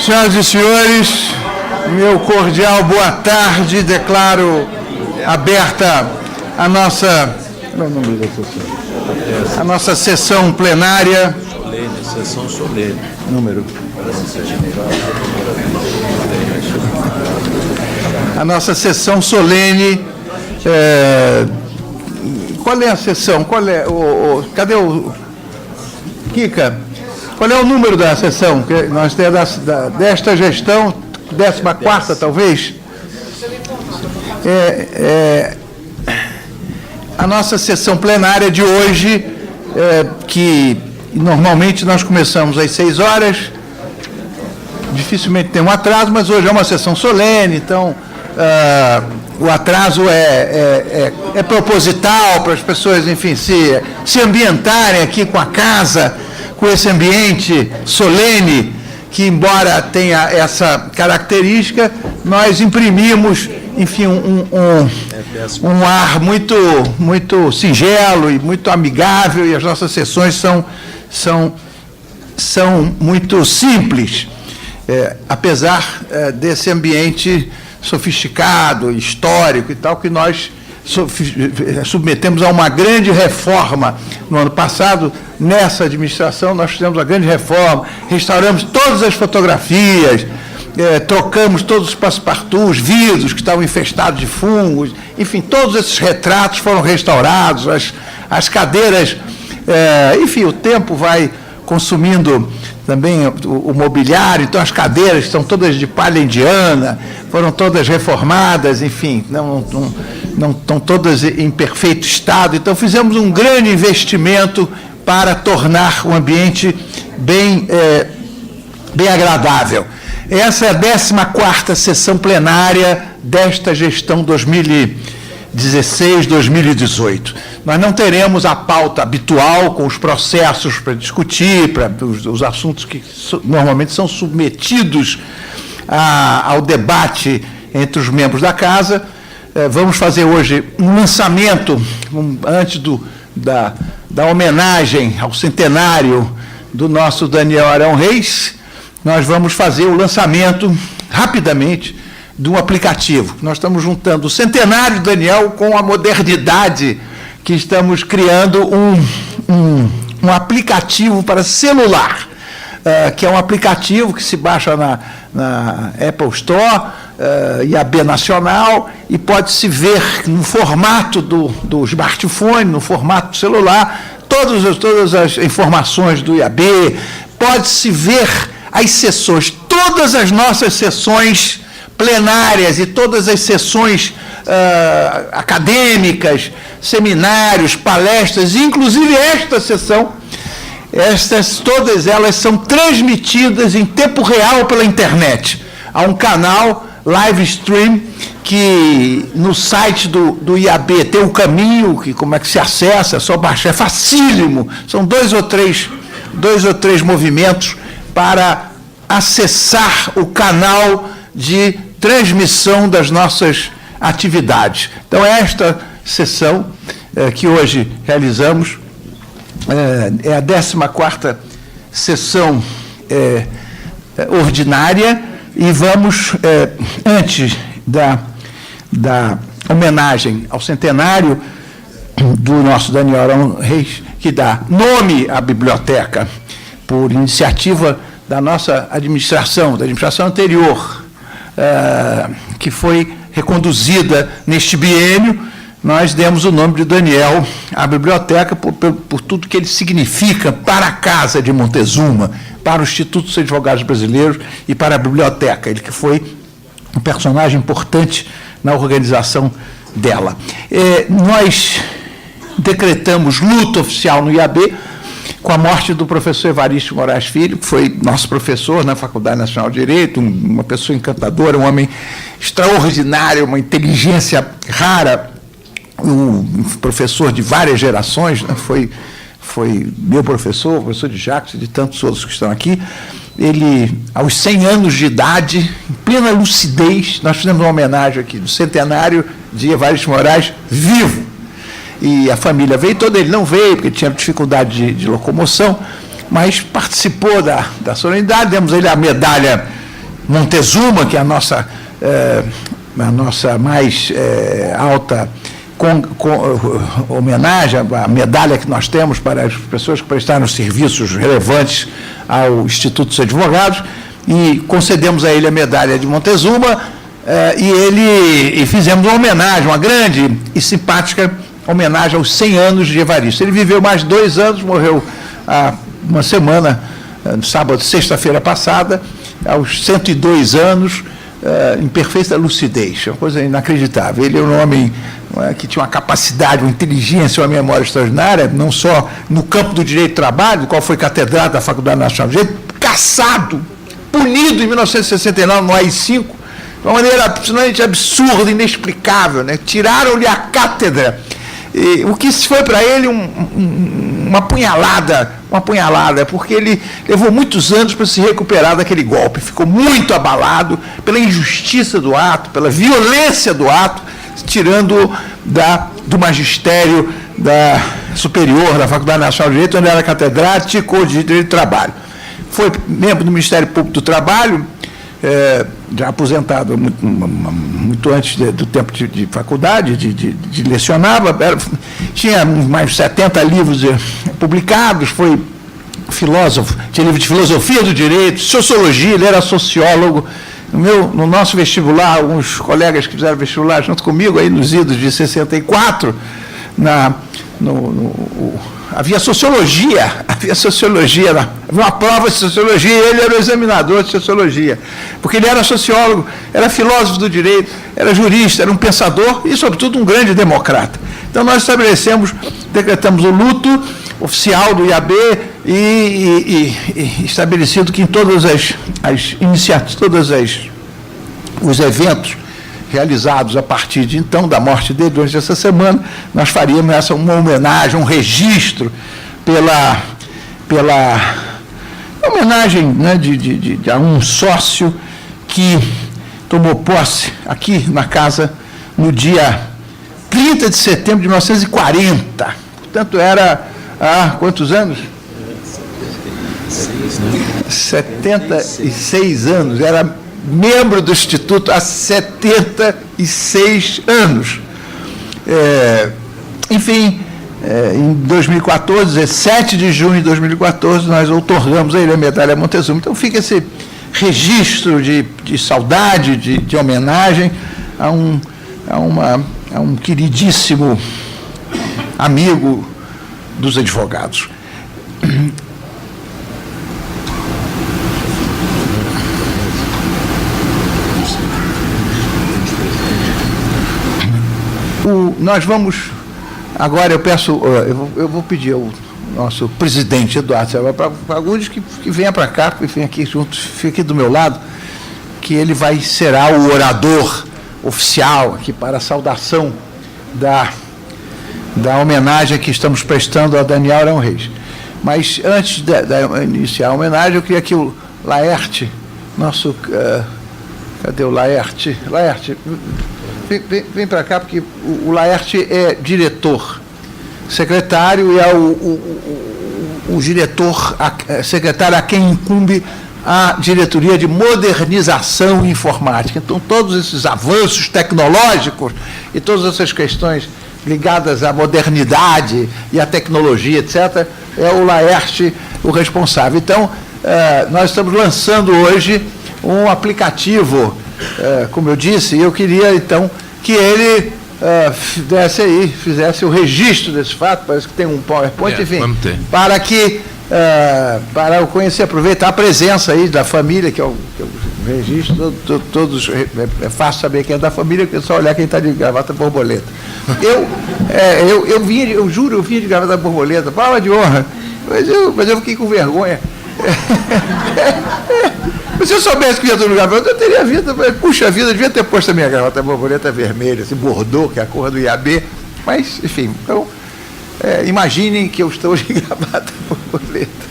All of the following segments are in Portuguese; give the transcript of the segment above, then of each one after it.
Senhoras e senhores, meu cordial boa tarde. Declaro aberta a nossa sessão plenária. Sessão solene. Número. A nossa sessão solene. Qual é a sessão? Qual é cadê o Kika? Qual é o número da sessão que nós temos desta gestão? 14ª, talvez? A nossa sessão plenária de hoje, que normalmente nós começamos às 6 horas, dificilmente tem um atraso, mas hoje é uma sessão solene, então o atraso é proposital para as pessoas, enfim, se ambientarem aqui com a casa, com esse ambiente solene, que embora tenha essa característica, nós imprimimos, enfim, um ar muito singelo e muito amigável, e as nossas sessões são muito simples, apesar desse ambiente sofisticado, histórico e tal, que nós submetemos a uma grande reforma. No ano passado, nessa administração, nós fizemos uma grande reforma, restauramos todas as fotografias, trocamos todos os passepartouts, vidros que estavam infestados de fungos, enfim, todos esses retratos foram restaurados, as cadeiras, enfim, o tempo vai consumindo também o mobiliário, então as cadeiras estão todas de palha indiana, foram todas reformadas, enfim, não estão todas em perfeito estado, então fizemos um grande investimento para tornar o ambiente bem agradável. Essa é a 14ª sessão plenária desta gestão 2016-2018. Nós não teremos a pauta habitual com os processos para discutir, para os assuntos que normalmente são submetidos ao debate entre os membros da Casa. Vamos fazer hoje um lançamento, antes da homenagem ao centenário do nosso Daniel Arão Reis. Nós vamos fazer o lançamento, rapidamente, de um aplicativo. Nós estamos juntando o centenário do Daniel com a modernidade, que estamos criando um aplicativo para celular, que é um aplicativo que se baixa na Apple Store, IAB Nacional, e pode-se ver no formato do smartphone, no formato do celular, todas as informações do IAB, pode-se ver as sessões, todas as nossas sessões plenárias e todas as sessões acadêmicas, seminários, palestras, inclusive esta sessão, todas elas são transmitidas em tempo real pela internet. Há um canal live stream que no site do IAB tem um caminho, como é que se acessa, é só baixar, é facílimo, são dois ou três movimentos para acessar o canal de transmissão das nossas atividades. Então, esta sessão que hoje realizamos é a 14ª sessão ordinária, e vamos, antes da homenagem ao centenário do nosso Daniel Arão Reis, que dá nome à biblioteca, por iniciativa da nossa administração, da administração anterior, que foi reconduzida neste biênio, nós demos o nome de Daniel à biblioteca por tudo que ele significa para a Casa de Montezuma, para o Instituto dos Advogados Brasileiros e para a biblioteca. Ele que foi um personagem importante na organização dela. Nós decretamos luto oficial no IAB com a morte do professor Evaristo Moraes Filho, que foi nosso professor na Faculdade Nacional de Direito, uma pessoa encantadora, um homem extraordinário, uma inteligência rara, um professor de várias gerações, né? Foi meu professor de Jacques e de tantos outros que estão aqui. Ele, aos 100 anos de idade, em plena lucidez, nós fizemos uma homenagem aqui do centenário de Evaristo Moraes vivo. E a família veio toda, ele não veio, porque tinha dificuldade de locomoção, mas participou da solenidade, demos a ele a medalha Montezuma, que é a nossa mais alta homenagem, a medalha que nós temos para as pessoas que prestaram serviços relevantes ao Instituto dos Advogados, e concedemos a ele a medalha de Montezuma, e fizemos uma homenagem, uma grande e simpática homenagem aos 100 anos de Evaristo. Ele viveu mais 2 anos, morreu há uma semana, no sábado, sexta-feira passada, aos 102 anos, em perfeita lucidez, uma coisa inacreditável. Ele é um homem que tinha uma capacidade, uma inteligência, uma memória extraordinária, não só no campo do direito do trabalho, do qual foi catedrático da Faculdade Nacional de Direito, cassado, punido em 1969 no AI-5, de uma maneira absolutamente absurda, inexplicável, né? Tiraram-lhe a cátedra. E o que foi para ele uma punhalada, porque ele levou muitos anos para se recuperar daquele golpe, ficou muito abalado pela injustiça do ato, pela violência do ato, tirando do magistério superior da Faculdade Nacional de Direito, onde era catedrático de Direito do Trabalho. Foi membro do Ministério Público do Trabalho, já aposentado muito antes do tempo de faculdade, de lecionava, tinha mais de 70 livros publicados, foi filósofo, tinha livro de filosofia do direito, sociologia, ele era sociólogo. No nosso vestibular, alguns colegas que fizeram vestibular junto comigo, aí nos idos de 64, havia sociologia, havia uma prova de sociologia, e ele era o examinador de sociologia, porque ele era sociólogo, era filósofo do direito, era jurista, era um pensador e, sobretudo, um grande democrata. Então, nós decretamos o luto oficial do IAB e estabelecido que em todas as iniciativas, os eventos realizados a partir de então, da morte dele, durante essa semana, nós faríamos uma homenagem, um registro pela homenagem, né, a um sócio que tomou posse aqui na casa no dia 30 de setembro de 1940. Portanto, era há quantos anos? 76 anos. Era membro do Instituto há 76 anos. Enfim, em 2014, 17 de junho de 2014, nós outorgamos a ele a medalha Montezuma. Então fica esse registro de saudade, de homenagem a um queridíssimo amigo dos advogados. Nós vamos, agora eu peço, eu vou pedir ao nosso presidente Eduardo Silva Fagundes que venha para cá, que venha aqui junto, fique aqui do meu lado, que ele será o orador oficial aqui para a saudação da homenagem que estamos prestando a Daniel Arão Reis. Mas antes de iniciar a homenagem, eu queria que o Laerte, nosso... cadê o Laerte? Laerte, vem para cá, porque o Laerte é diretor, secretário, e é o diretor, secretário a quem incumbe a diretoria de modernização informática. Então, todos esses avanços tecnológicos e todas essas questões ligadas à modernidade e à tecnologia, etc., é o Laerte o responsável. Então, nós estamos lançando hoje um aplicativo, como eu disse, e eu queria, então, que ele fizesse o registro desse fato, parece que tem um PowerPoint, enfim, para eu conhecer, aproveitar a presença aí da família, que é o registro, todos, é fácil saber quem é da família, porque é só olhar quem está de gravata borboleta. Eu juro, eu vinha de gravata borboleta, palavra de honra, mas eu fiquei com vergonha. Se eu soubesse que ia do gravata, eu teria vindo, puxa vida, eu devia ter posto a minha gravata borboleta vermelha, esse bordô, que é a cor do IAB, mas, enfim, então, imaginem que eu estou de gravata borboleta.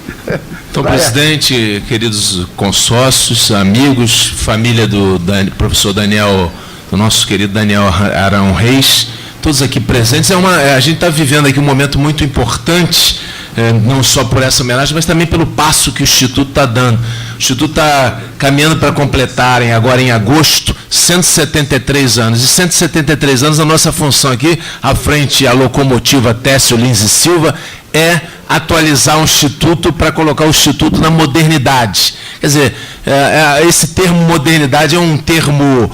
Então, presidente, queridos consórcios, amigos, família do professor Daniel, do nosso querido Daniel Arão Reis, todos aqui presentes, a gente está vivendo aqui um momento muito importante não só por essa homenagem, mas também pelo passo que o Instituto está dando. O Instituto está caminhando para completarem, agora em agosto, 173 anos. E 173 anos, a nossa função aqui, à frente à locomotiva Técio Lins e Silva, é atualizar o Instituto para colocar o Instituto na modernidade. Quer dizer, esse termo modernidade é um termo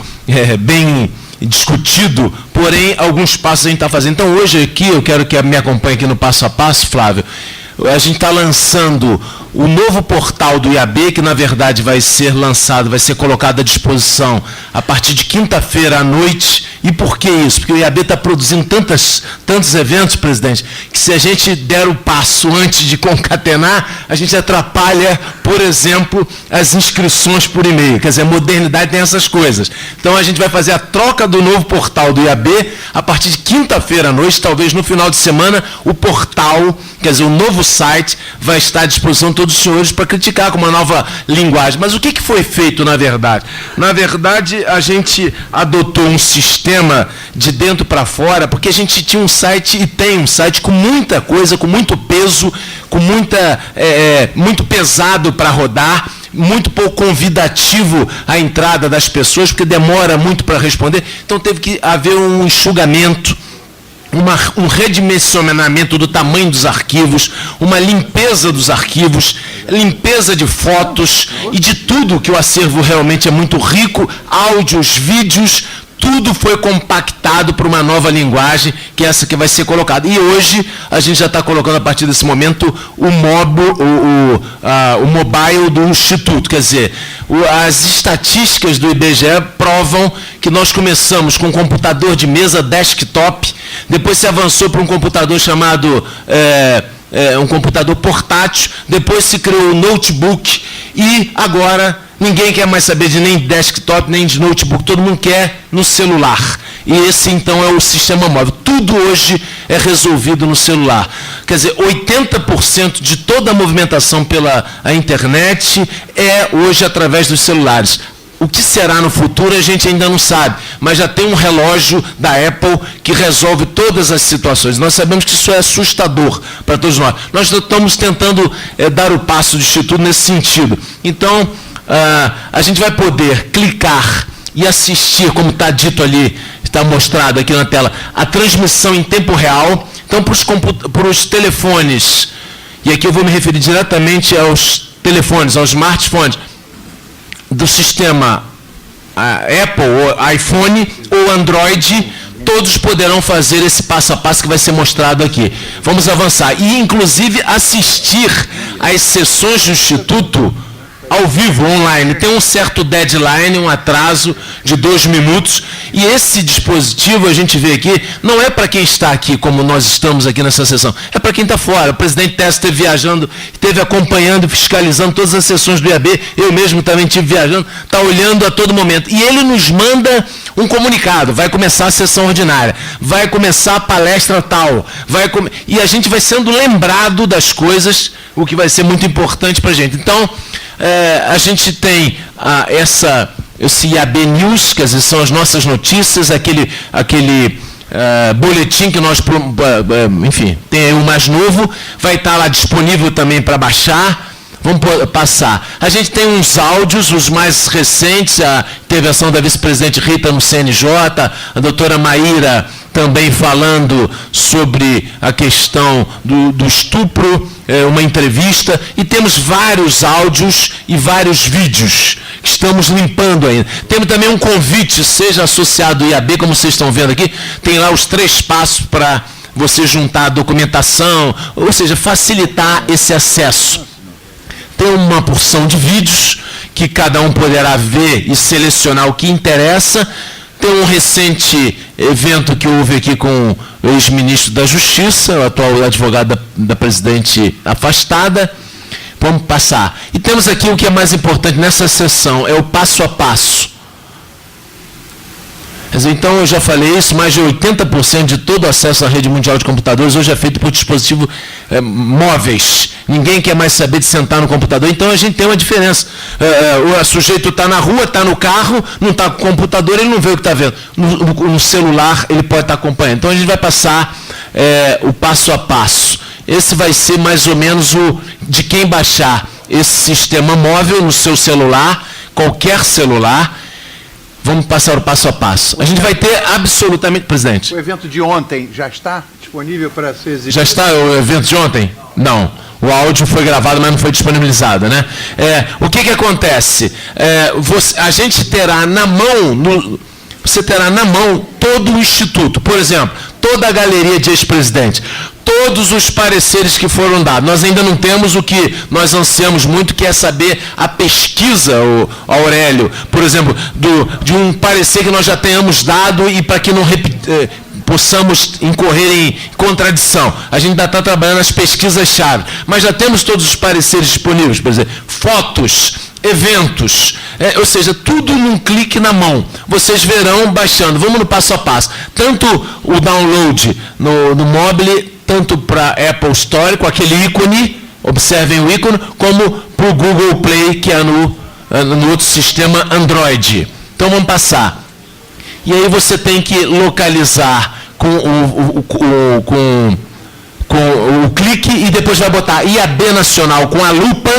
bem discutido, porém, alguns passos a gente está fazendo. Então, hoje aqui, eu quero que me acompanhe aqui no passo a passo, Flávio. A gente está lançando o novo portal do IAB, que na verdade vai ser lançado, vai ser colocado à disposição a partir de quinta-feira à noite. E por que isso? Porque o IAB está produzindo tantos eventos, presidente, que se a gente der o passo antes de concatenar, a gente atrapalha, por exemplo, as inscrições por e-mail. Quer dizer, a modernidade tem essas coisas. Então a gente vai fazer a troca do novo portal do IAB a partir de quinta-feira à noite, talvez no final de semana, o portal, quer dizer, o novo site vai estar à disposição de todos os senhores para criticar com uma nova linguagem. Mas o que foi feito, na verdade? Na verdade, a gente adotou um sistema de dentro para fora, porque a gente tinha um site e tem um site com muita coisa, com muito peso, com muito pesado para rodar, muito pouco convidativo a entrada das pessoas, porque demora muito para responder. Então teve que haver um enxugamento, um redimensionamento do tamanho dos arquivos, uma limpeza dos arquivos, limpeza de fotos e de tudo, que o acervo realmente é muito rico, áudios, vídeos, tudo foi compactado para uma nova linguagem, que é essa que vai ser colocada. E hoje a gente já está colocando, a partir desse momento, o mobile do Instituto. Quer dizer, as estatísticas do IBGE provam que nós começamos com um computador de mesa desktop, depois se avançou para um computador chamado um computador portátil, depois se criou o notebook e agora ninguém quer mais saber de nem desktop, nem de notebook, todo mundo quer no celular. E esse, então, é o sistema móvel. Tudo hoje é resolvido no celular. Quer dizer, 80% de toda a movimentação pela internet é hoje através dos celulares. O que será no futuro a gente ainda não sabe, mas já tem um relógio da Apple que resolve todas as situações. Nós sabemos que isso é assustador para todos nós. Nós estamos tentando dar o passo do Instituto nesse sentido. Então, a gente vai poder clicar e assistir, como está dito ali, está mostrado aqui na tela, a transmissão em tempo real. Então, para os telefones, e aqui eu vou me referir diretamente aos telefones, aos smartphones, do sistema Apple, ou iPhone ou Android, todos poderão fazer esse passo a passo que vai ser mostrado aqui. Vamos avançar. E, inclusive, assistir às sessões do Instituto ao vivo, online. Tem um certo deadline, um atraso de 2 minutos, e esse dispositivo, a gente vê aqui, não é para quem está aqui, como nós estamos aqui nessa sessão, é para quem está fora. O presidente Técio esteve viajando, esteve acompanhando, fiscalizando todas as sessões do IAB, eu mesmo também estive viajando, está olhando a todo momento. E ele nos manda um comunicado, vai começar a sessão ordinária, vai começar a palestra tal, e a gente vai sendo lembrado das coisas, o que vai ser muito importante para a gente. Então, a gente tem esse IAB News, quer dizer, são as nossas notícias, aquele boletim que nós, enfim, tem aí o mais novo, vai estar lá disponível também para baixar. Vamos passar. A gente tem uns áudios, os mais recentes, a intervenção da vice-presidente Rita no CNJ, a doutora Maíra também falando sobre a questão do estupro, uma entrevista, e temos vários áudios e vários vídeos que estamos limpando ainda. Temos também um convite, seja associado ao IAB, como vocês estão vendo aqui, tem lá os 3 passos para você juntar a documentação, ou seja, facilitar esse acesso. Tem uma porção de vídeos que cada um poderá ver e selecionar o que interessa. Tem um recente evento que houve aqui com o ex-ministro da Justiça, o atual advogado da presidente afastada. Vamos passar. E temos aqui o que é mais importante nessa sessão, é o passo a passo. Então, eu já falei isso, mais de 80% de todo o acesso à rede mundial de computadores hoje é feito por dispositivos móveis. Ninguém quer mais saber de sentar no computador, então a gente tem uma diferença. O sujeito está na rua, está no carro, não está com o computador, ele não vê o que está vendo. No celular, ele pode estar acompanhando. Então, a gente vai passar o passo a passo. esse vai ser mais ou menos o de quem baixar esse sistema móvel no seu celular, qualquer celular. Vamos passar o passo a passo. A gente vai ter absolutamente... Presidente. O evento de ontem já está disponível para ser exibido? Já está o evento de ontem? Não. O áudio foi gravado, mas não foi disponibilizado, né? O que acontece? A gente terá na mão... Você terá na mão todo o Instituto. Por exemplo, toda a galeria de ex-presidentes. Todos os pareceres que foram dados. Nós ainda não temos o que nós ansiamos muito, que é saber a pesquisa, Aurélio, por exemplo, de um parecer que nós já tenhamos dado e para que não possamos incorrer em contradição. A gente ainda está trabalhando nas pesquisas-chave, mas já temos todos os pareceres disponíveis, por exemplo, fotos, eventos, ou seja, tudo num clique na mão. Vocês verão baixando. Vamos no passo a passo. Tanto o download no mobile, tanto para Apple Store, com aquele ícone, observem o ícone, como para o Google Play, que é no outro sistema Android. Então vamos passar. E aí você tem que localizar com o clique e depois vai botar IAB Nacional com a lupa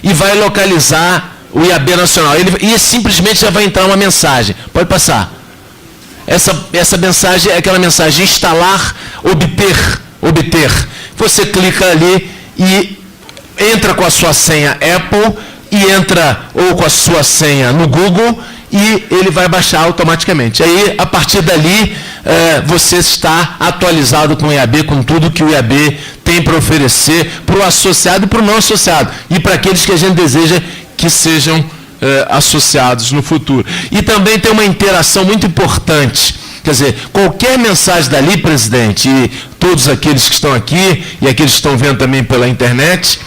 e vai localizar o IAB Nacional. E simplesmente já vai entrar uma mensagem. Pode passar. Essa mensagem é aquela mensagem: instalar, obter. Você clica ali e entra com a sua senha Apple e entra ou com a sua senha no Google e ele vai baixar automaticamente. Aí, a partir dali, você está atualizado com o IAB, com tudo que o IAB tem para oferecer para o associado e para o não associado, e para aqueles que a gente deseja que sejam associados no futuro. E também tem uma interação muito importante. Quer dizer, qualquer mensagem dali, presidente, e todos aqueles que estão aqui, e aqueles que estão vendo também pela internet,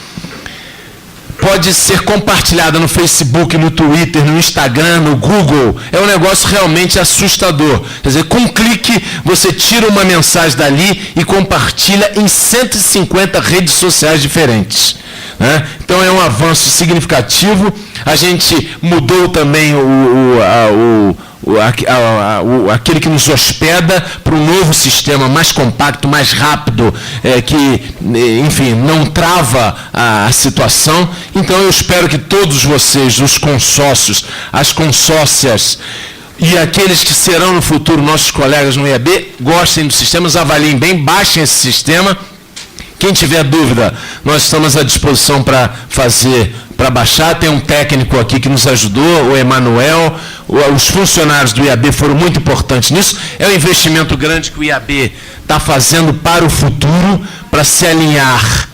pode ser compartilhada no Facebook, no Twitter, no Instagram, no Google. É um negócio realmente assustador. Quer dizer, com um clique, você tira uma mensagem dali e compartilha em 150 redes sociais diferentes. Né? Então, é um avanço significativo. A gente mudou também aquele que nos hospeda para um novo sistema mais compacto, mais rápido, que, enfim, não trava a situação. Então, eu espero que todos vocês, os consórcios, as consórcias e aqueles que serão no futuro nossos colegas no IAB, gostem dos sistemas, avaliem bem, baixem esse sistema. Quem tiver dúvida, nós estamos à disposição para baixar. Tem um técnico aqui que nos ajudou, o Emanuel. Os funcionários do IAB foram muito importantes nisso. É um investimento grande que o IAB está fazendo para o futuro, para se alinhar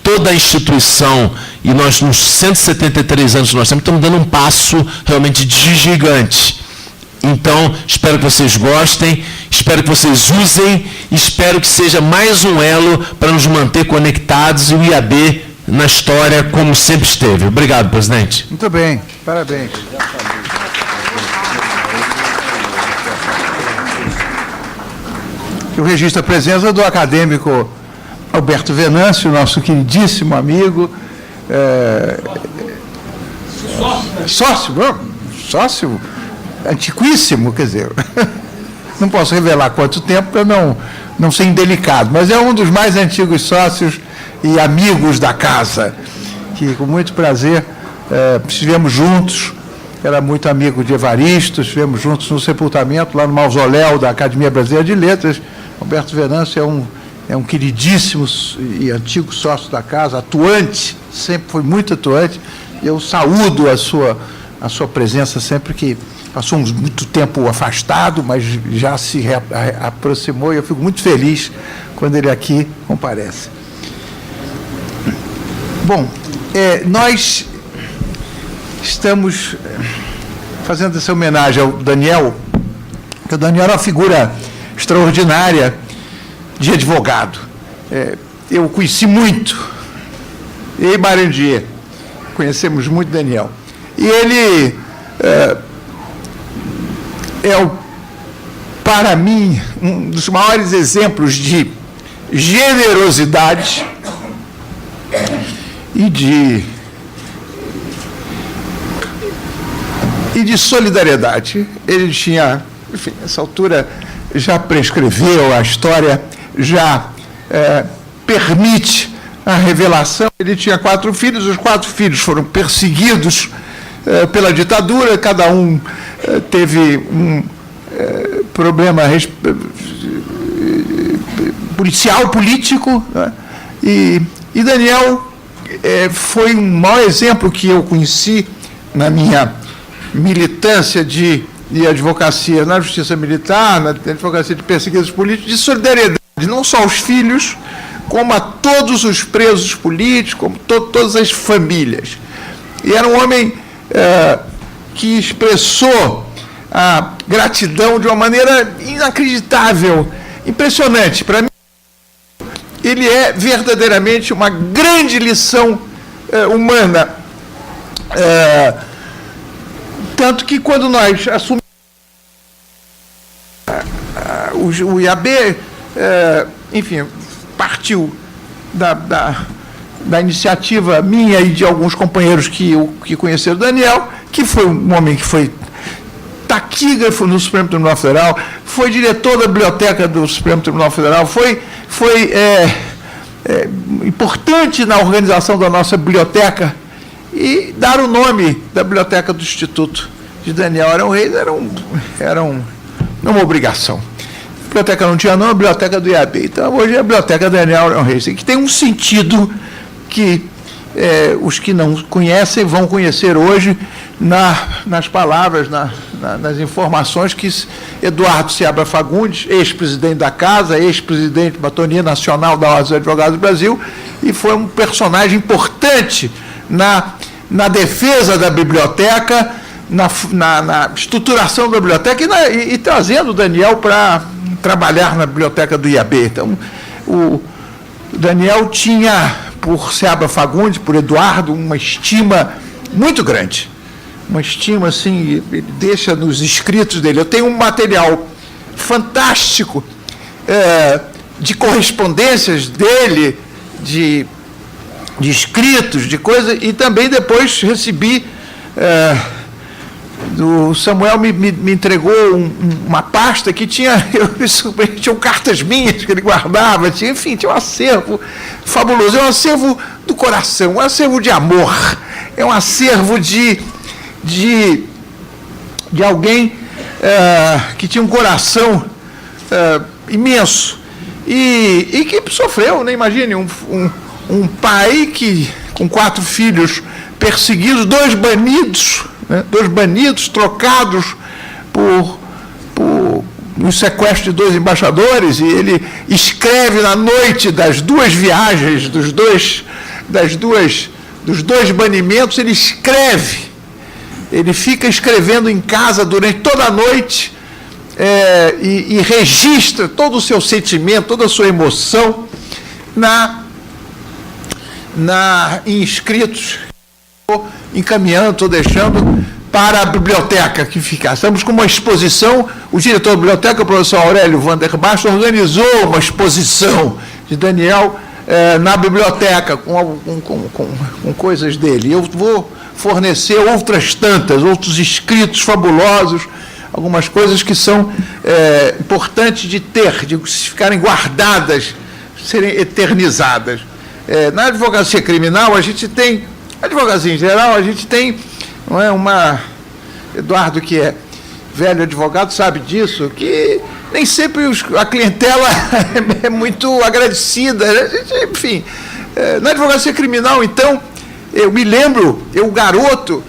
toda a instituição. E nós, nos 173 anos que nós estamos dando um passo realmente de gigante. Então, espero que vocês gostem, espero que vocês usem, espero que seja mais um elo para nos manter conectados e o IAB na história como sempre esteve. Obrigado, presidente. Muito bem, parabéns. Eu registro a presença do acadêmico Alberto Venâncio, nosso queridíssimo amigo. Sócio antiquíssimo, quer dizer, não posso revelar quanto tempo para não ser indelicado, mas é um dos mais antigos sócios e amigos da casa, que com muito prazer estivemos juntos. Era muito amigo de Evaristo, estivemos juntos no sepultamento, lá no mausoléu da Academia Brasileira de Letras. Roberto Venâncio é um queridíssimo e antigo sócio da casa, atuante, sempre foi muito atuante. Eu saúdo a sua presença sempre que passou muito tempo afastado, mas já se aproximou, e eu fico muito feliz quando ele aqui comparece. Bom, nós estamos fazendo essa homenagem ao Daniel, porque o Daniel era uma figura extraordinária de advogado. Eu o conheci muito, eu e Marandier conhecemos muito Daniel. E ele para mim, um dos maiores exemplos de generosidade e de solidariedade. Ele tinha, enfim, nessa altura já prescreveu, a história já permite a revelação. Ele tinha 4 filhos, os 4 filhos foram perseguidos pela ditadura, cada um teve um problema policial, político, né? E Daniel foi um maior exemplo que eu conheci na minha militância de advocacia na justiça militar, na advocacia de perseguidos políticos, de solidariedade, não só aos filhos, como a todos os presos políticos, como todas as famílias. E era um homem que expressou a gratidão de uma maneira inacreditável, impressionante. Para mim, ele é verdadeiramente uma grande lição humana. Tanto que quando nós assumimos o IAB, enfim, partiu da iniciativa minha e de alguns companheiros que conheceram o Daniel, que foi um homem que foi taquígrafo no Supremo Tribunal Federal, foi diretor da biblioteca do Supremo Tribunal Federal, foi importante na organização da nossa biblioteca, e dar o nome da biblioteca do Instituto de Daniel Arão Reis era uma obrigação. A biblioteca não tinha nome, a biblioteca do IAB. Então, hoje é a biblioteca Daniel Arão Reis, que tem um sentido que os que não conhecem vão conhecer hoje nas palavras, nas informações que Eduardo Seabra Fagundes, ex-presidente da Casa, ex-presidente da Batonia Nacional da Ordem dos Advogados do Brasil, e foi um personagem importante na defesa da biblioteca, na estruturação da biblioteca e trazendo o Daniel para trabalhar na biblioteca do IAB. Então, o Daniel tinha, por Seabra Fagundes, por Eduardo, uma estima muito grande. Uma estima, assim, ele deixa nos escritos dele. Eu tenho um material fantástico de correspondências dele, de escritos, de coisas, e também depois recebi, o Samuel me entregou uma pasta que tinham cartas minhas que ele guardava, enfim, tinha um acervo fabuloso, é um acervo do coração, um acervo de amor, é um acervo de alguém que tinha um coração imenso e que sofreu, né? Imagine, um pai que, com 4 filhos perseguidos, 2 banidos, né? 2 banidos trocados por um sequestro de 2 embaixadores, e ele escreve na noite das 2 viagens, dos dois banimentos, ele fica escrevendo em casa durante toda a noite e registra todo o seu sentimento, toda a sua emoção em escritos, encaminhando, estou deixando para a biblioteca que fica. Estamos com uma exposição, o diretor da biblioteca, o professor Aurélio Vander Bastos, organizou uma exposição de Daniel na biblioteca, com coisas dele. Eu vou fornecer outras tantas, outros escritos fabulosos, algumas coisas que são importantes de ter, de ficarem guardadas, serem eternizadas. Na advocacia criminal, a gente tem, advocacia em geral, a gente tem, não é, Eduardo, que é velho advogado, sabe disso, que nem sempre a clientela é muito agradecida, enfim. Na advocacia criminal, então, eu me lembro, garoto,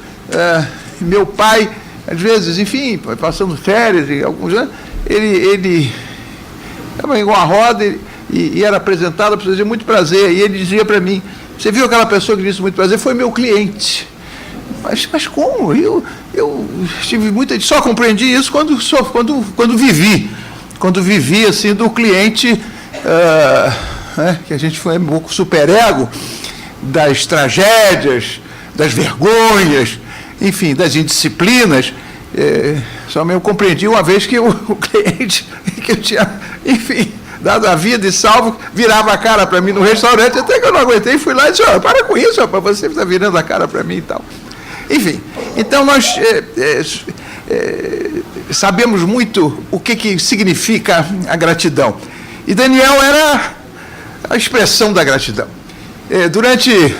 meu pai, às vezes, enfim, passando férias, e alguns anos, ele estava em uma roda e era apresentado, eu dizia muito prazer, e ele dizia para mim, você viu aquela pessoa que disse muito prazer? Foi meu cliente. Mas como? Eu tive muita... Só compreendi isso quando vivi. Quando vivi, assim, do cliente, que a gente foi um pouco superego, das tragédias, das vergonhas, enfim, das indisciplinas. Só eu compreendi uma vez que o cliente, que eu tinha, enfim, dado a vida e salvo, virava a cara para mim no restaurante, até que eu não aguentei, fui lá e disse, para com isso, rapaz, você está virando a cara para mim e tal. Enfim, então nós sabemos muito o que significa a gratidão. E Daniel era a expressão da gratidão. Durante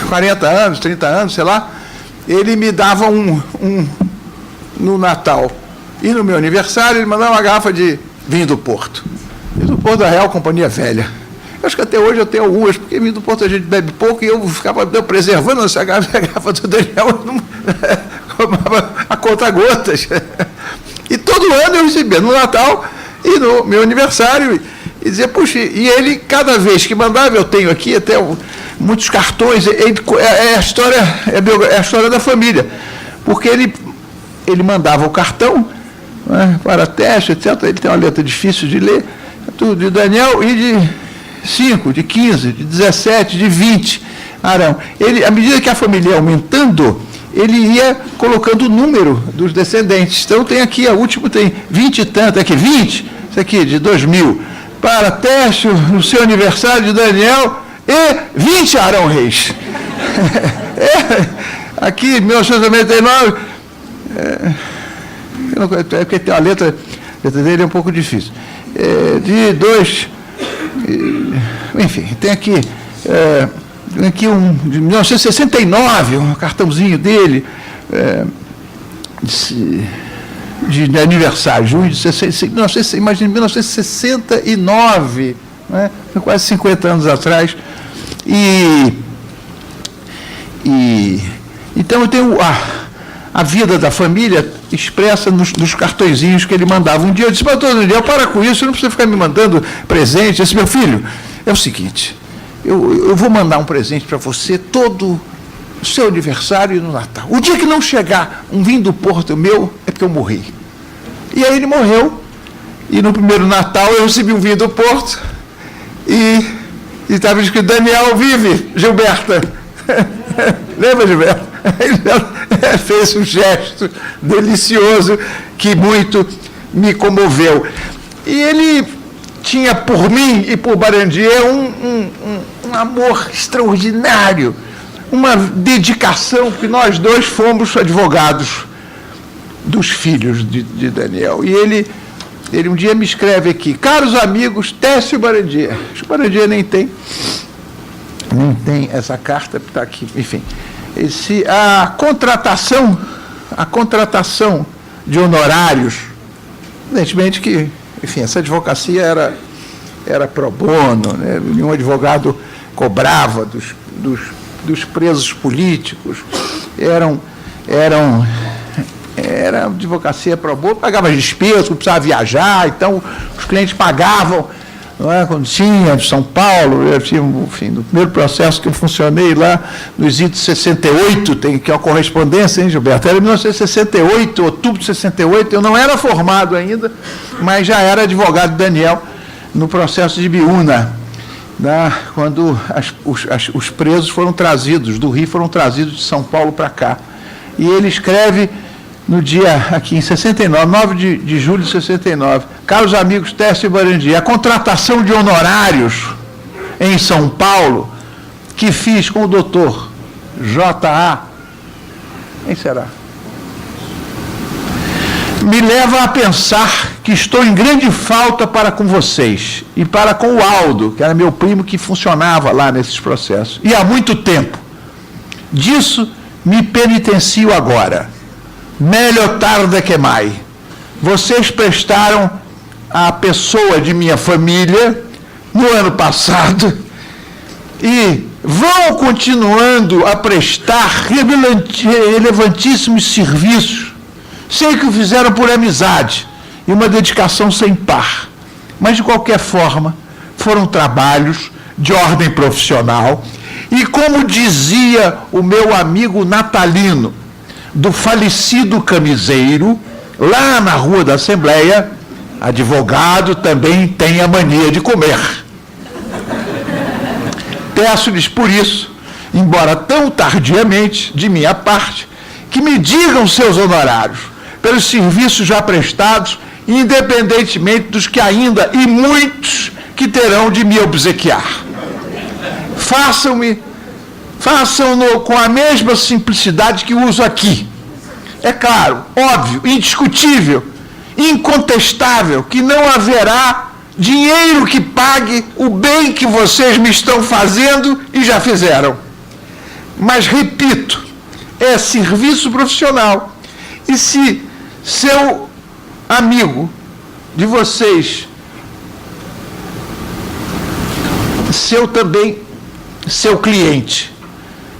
40 anos, 30 anos, sei lá, ele me dava no Natal e no meu aniversário, ele mandava uma garrafa de vinho do Porto. Vinho do Porto da Real Companhia Velha. Eu acho que até hoje eu tenho algumas, porque vinho do Porto a gente bebe pouco e eu ficava preservando essa garrafa do Daniel a conta-gotas. E todo ano eu recebia no Natal e no meu aniversário, e dizia, puxa, e ele, cada vez que mandava, eu tenho aqui até muitos cartões, é a história da família, porque ele mandava o cartão, né, para teste, etc. Ele tem uma letra difícil de ler, tudo de Daniel e de 5, de 15, de 17, de 20, Arão. À medida que a família ia aumentando, ele ia colocando o número dos descendentes. Então, tem aqui, a última tem 20 e tanto, aqui 20, isso aqui, de 2000, para teste no seu aniversário de Daniel, e 20 Arão Reis. Aqui, 1999, porque tem a letra dele é um pouco difícil. De 2, enfim, tem aqui de 1969, um cartãozinho dele, de aniversário, junho de 1969, né? Quase 50 anos atrás. Então eu tenho a vida da família expressa nos cartõezinhos que ele mandava. Um dia eu disse, mas todo dia, para com isso, não precisa ficar me mandando presente. Eu disse, meu filho, é o seguinte, eu vou mandar um presente para você todo o seu aniversário e no Natal. O dia que não chegar um vinho do Porto meu, é porque eu morri. E aí ele morreu, e no primeiro Natal eu recebi um vinho do Porto, e estava escrito, Daniel vive, Gilberta. Lembra, Gilberto? Ele fez um gesto delicioso que muito me comoveu. E ele tinha por mim e por Barandier um amor extraordinário, uma dedicação, porque nós dois fomos advogados dos filhos de Daniel. E ele um dia me escreve aqui, caros amigos, Técio Barandier. Acho que o Barandier nem tem essa carta, está aqui, enfim. A contratação de honorários, evidentemente que, enfim, essa advocacia era pro bono, né? Nenhum advogado cobrava dos presos políticos, era advocacia pro bono, pagava despesas, precisava viajar, então os clientes pagavam. Não é? Quando tinha de São Paulo, eu tinha, enfim, no primeiro processo que eu funcionei lá, nos idos 68, que é a correspondência, hein, Gilberto? Era 1968, outubro de 68, eu não era formado ainda, mas já era advogado Daniel no processo de Biúna, né, quando os presos foram trazidos, do Rio foram trazidos de São Paulo para cá. E ele escreve no dia, aqui em 69, 9 de julho de 69, caros amigos Técio e Barandier, a contratação de honorários em São Paulo, que fiz com o doutor J.A., quem será? Me leva a pensar que estou em grande falta para com vocês, e para com o Aldo, que era meu primo que funcionava lá nesses processos, e há muito tempo. Disso me penitencio agora. Melhor tarde que mai. Vocês prestaram à pessoa de minha família no ano passado e vão continuando a prestar relevantíssimos serviços. Sei que o fizeram por amizade e uma dedicação sem par, mas de qualquer forma foram trabalhos de ordem profissional e, como dizia o meu amigo natalino, do falecido camiseiro, lá na Rua da Assembleia, advogado também tem a mania de comer. Peço-lhes por isso, embora tão tardiamente, de minha parte, que me digam seus honorários, pelos serviços já prestados, independentemente dos que ainda, e muitos, que terão de me obsequiar. Façam-no com a mesma simplicidade que uso aqui. É claro, óbvio, indiscutível, incontestável, que não haverá dinheiro que pague o bem que vocês me estão fazendo e já fizeram. Mas, repito, é serviço profissional. E se seu amigo de vocês, seu cliente,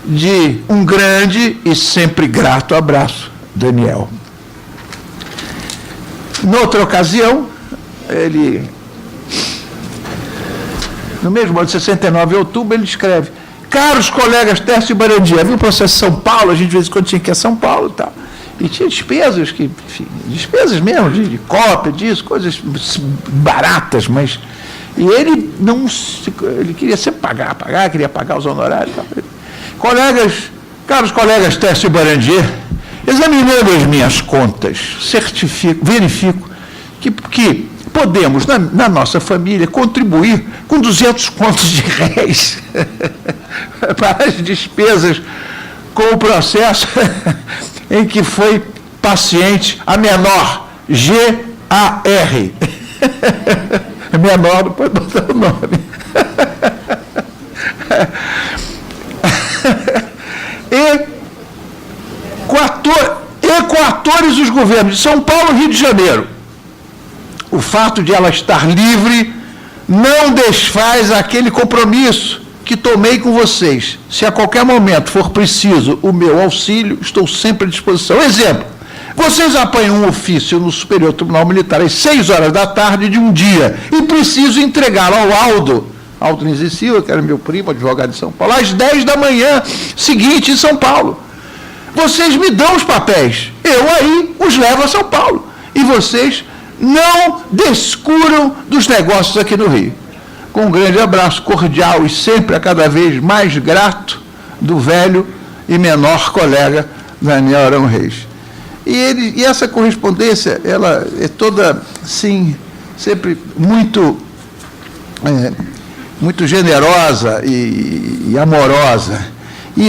de um grande e sempre grato abraço, Daniel. Noutra ocasião, no mesmo ano de 69 de outubro, ele escreve: caros colegas Tércio e Barandier, havia um processo em São Paulo, a gente de vez em quando tinha que ir a São Paulo e tal, e tinha despesas, despesas mesmo, de cópia, disso, coisas baratas, mas... E ele ele queria sempre pagar, queria pagar os honorários. Caros colegas Tércio e Barandier, examinando as minhas contas, verifico que podemos, na nossa família, contribuir com 200 contos de réis para as despesas com o processo em que foi paciente a menor, G.A.R. Menor, não pode botar o nome. E com atores dos governos de São Paulo e Rio de Janeiro. O fato de ela estar livre não desfaz aquele compromisso que tomei com vocês. Se a qualquer momento for preciso o meu auxílio, estou sempre à disposição. Exemplo: vocês apanham um ofício no Superior Tribunal Militar às 6 horas da tarde de um dia e preciso entregá-lo ao Aldo Nise e Silva, que era meu primo, advogado de São Paulo, às 10 da manhã seguinte em São Paulo. Vocês me dão os papéis, eu aí os levo a São Paulo. E vocês não descuram dos negócios aqui no Rio. Com um grande abraço cordial e sempre a cada vez mais grato do velho e menor colega Daniel Arão Reis. E essa correspondência, ela é toda, sim, sempre muito generosa e amorosa. E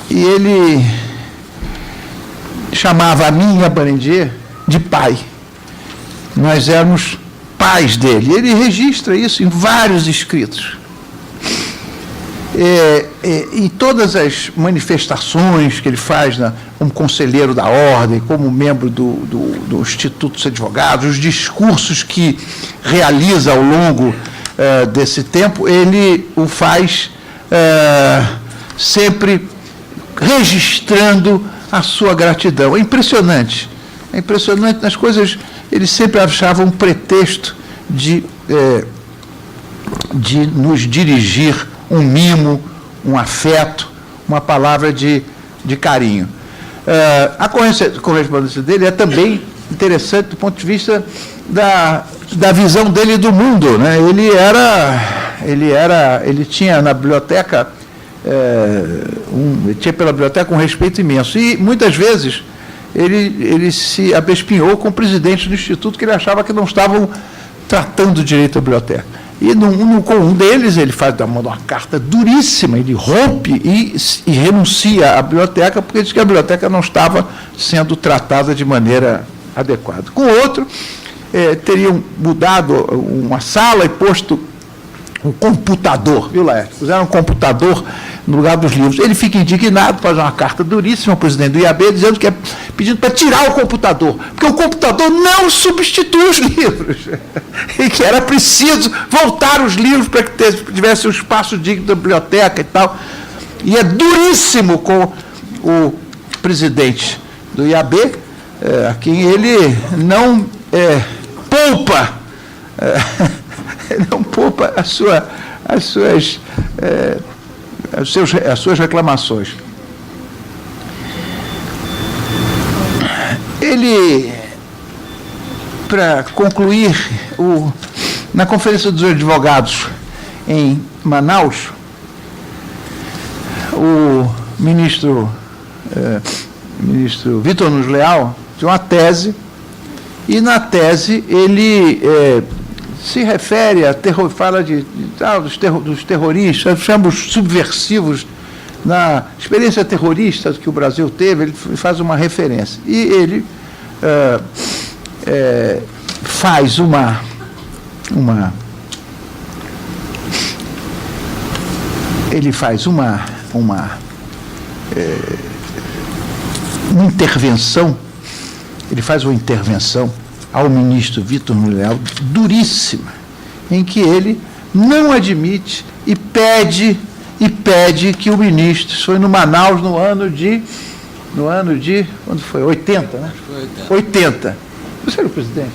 ele chamava a mim e a Barandier de pai. Nós éramos pais dele. Ele registra isso em vários escritos. E todas as manifestações que ele faz como conselheiro da ordem, como membro do Instituto dos Advogados, os discursos que realiza ao longo desse tempo, ele o faz sempre registrando a sua gratidão. É impressionante nas coisas. Ele sempre achava um pretexto de nos dirigir um mimo, um afeto, uma palavra de carinho. A correspondência dele é também interessante do ponto de vista da visão dele do mundo, né? Ele tinha na biblioteca, ele tinha pela biblioteca um respeito imenso. E, muitas vezes, ele se abespinhou com o presidente do Instituto, que ele achava que não estavam tratando direito a biblioteca. E com um deles, ele manda uma carta duríssima, ele rompe e renuncia à biblioteca, porque diz que a biblioteca não estava sendo tratada de maneira adequada. Com outro, teriam mudado uma sala e posto um computador, viu, Laerte? Puseram um computador no lugar dos livros. Ele fica indignado, faz uma carta duríssima ao presidente do IAB, pedindo para tirar o computador, porque o computador não substitui os livros, e que era preciso voltar os livros para que tivesse um espaço digno da biblioteca e tal. E é duríssimo com o presidente do IAB, a quem ele não poupa, as suas reclamações. Ele, para concluir, na Conferência dos Advogados em Manaus, o ministro Vitor Nunes Leal tinha uma tese, e na tese ele se refere fala dos terroristas, chama os subversivos, na experiência terrorista que o Brasil teve, ele faz uma referência. E ele faz uma intervenção, ao ministro Vitor Nunes Leal duríssima, em que ele não admite e pede que o ministro, isso foi no Manaus no ano de, quando foi? 80, né? Foi 80. Você era o presidente?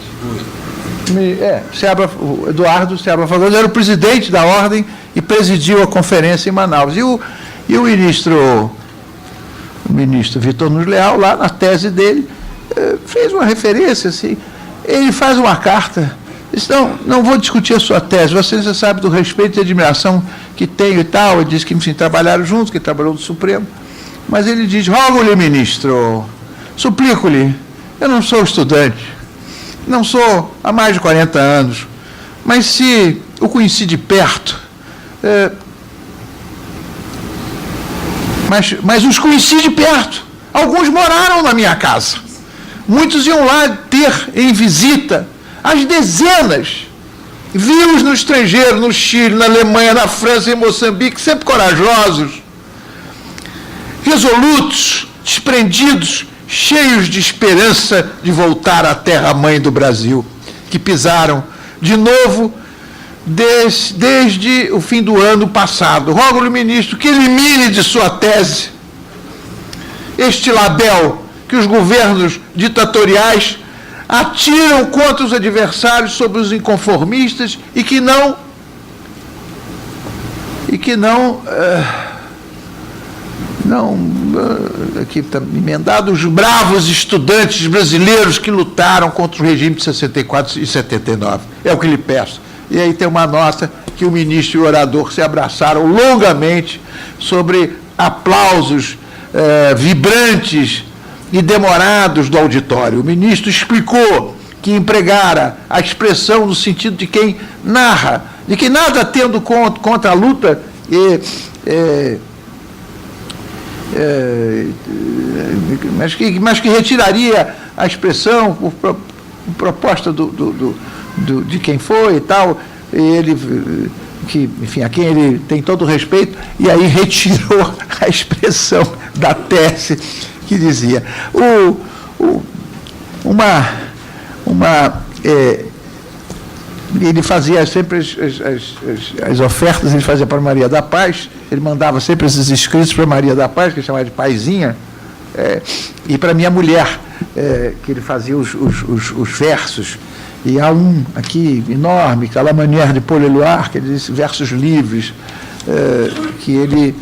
O Eduardo Seabra Fragoso era o presidente da ordem e presidiu a conferência em Manaus. E o ministro Vitor Nunes Leal, lá na tese dele, fez uma referência, assim, ele faz uma carta, disse, não vou discutir a sua tese, você já sabe do respeito e admiração que tenho e tal, ele disse que, enfim, trabalharam juntos, que trabalhou no Supremo, mas ele diz, rogo-lhe, ministro, suplico-lhe, eu não sou estudante, não sou há mais de 40 anos, mas se o conheci de perto, mas os conheci de perto, alguns moraram na minha casa, muitos iam lá ter em visita, às dezenas, vi-os no estrangeiro, no Chile, na Alemanha, na França, em Moçambique, sempre corajosos, resolutos, desprendidos, cheios de esperança de voltar à terra-mãe do Brasil, que pisaram de novo desde o fim do ano passado. Rogo-lhe, ministro, que elimine de sua tese este label que os governos ditatoriais atiram contra os adversários sobre os inconformistas e que não aqui está emendado, os bravos estudantes brasileiros que lutaram contra o regime de 64 e 79. É o que lhe peço. E aí tem uma nota que o ministro e o orador se abraçaram longamente sobre aplausos vibrantes e demorados do auditório. O ministro explicou que empregara a expressão no sentido de quem narra, de que nada tendo contra a luta mas que retiraria a expressão por proposta de quem foi e tal, e ele, que, enfim, a quem ele tem todo o respeito, e aí retirou a expressão da tese que dizia. Ele fazia sempre as ofertas, ele fazia para Maria da Paz, ele mandava sempre esses escritos para Maria da Paz, que ele chamava de Paizinha, e para minha mulher, que ele fazia os versos. E há um aqui enorme, que é a La Manière de Paul Éluard, que ele diz versos livres, que ele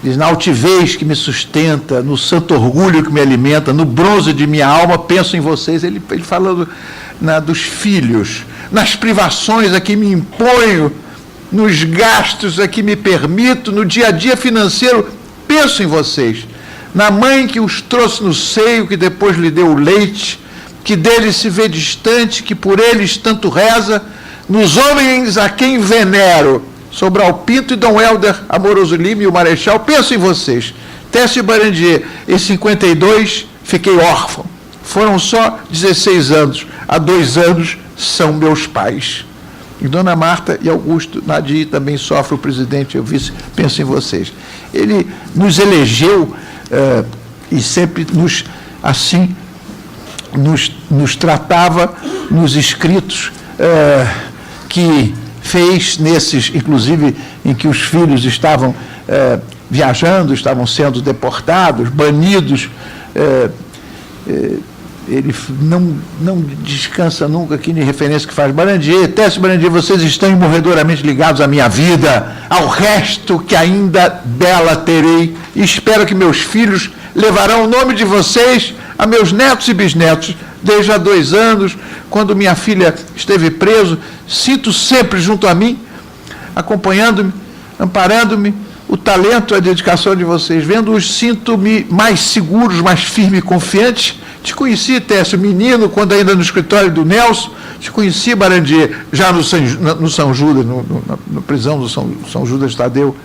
diz, na altivez que me sustenta, no santo orgulho que me alimenta, no bronze de minha alma, penso em vocês. Ele falando dos filhos, nas privações a que me imponho, nos gastos a que me permito, no dia a dia financeiro, penso em vocês. Na mãe que os trouxe no seio, que depois lhe deu o leite, que deles se vê distante, que por eles tanto reza, nos homens a quem venero, Sobral Pinto e Dom Helder Amoroso Lima e o Marechal, penso em vocês. Teste Barandier, em 52, fiquei órfão. Foram só 16 anos. Há 2 anos são meus pais. E Dona Marta e Augusto Nadir também sofre, o presidente e o vice, penso em vocês. Ele nos elegeu e sempre nos tratava nos escritos que fez nesses, inclusive, em que os filhos estavam viajando, estavam sendo deportados, banidos. Ele não descansa nunca aqui em referência que faz. Barandier, Teste Barandier, vocês estão imorredoramente ligados à minha vida, ao resto que ainda dela terei, e espero que meus filhos levarão o nome de vocês a meus netos e bisnetos. Desde há 2 anos, quando minha filha esteve preso, sinto sempre junto a mim, acompanhando-me, amparando-me, o talento e a dedicação de vocês. Vendo-os, sinto-me mais seguros, mais firme e confiante. Te conheci, Técio, menino, quando ainda no escritório do Nelson. Te conheci, Barandier, já no São Judas, na prisão do São Judas Tadeu,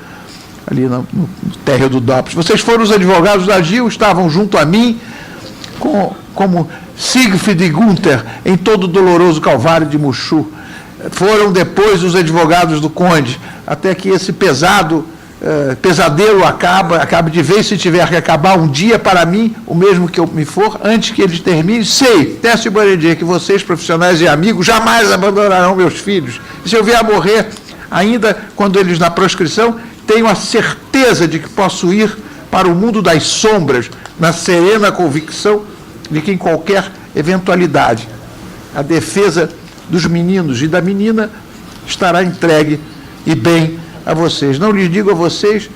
ali no térreo do DOPS. Vocês foram os advogados da Gil, estavam junto a mim, como Siegfried e Gunther em todo o doloroso calvário de Mushu. Foram depois os advogados do conde, até que esse pesadelo acabe de vez, se tiver que acabar um dia para mim, o mesmo que eu me for, antes que ele termine. Sei, Décio Barandier, que vocês, profissionais e amigos, jamais abandonarão meus filhos. E se eu vier a morrer, ainda quando eles na proscrição, tenho a certeza de que posso ir para o mundo das sombras, na serena convicção de que em qualquer eventualidade, a defesa dos meninos e da menina estará entregue e bem a vocês. Não lhes digo a vocês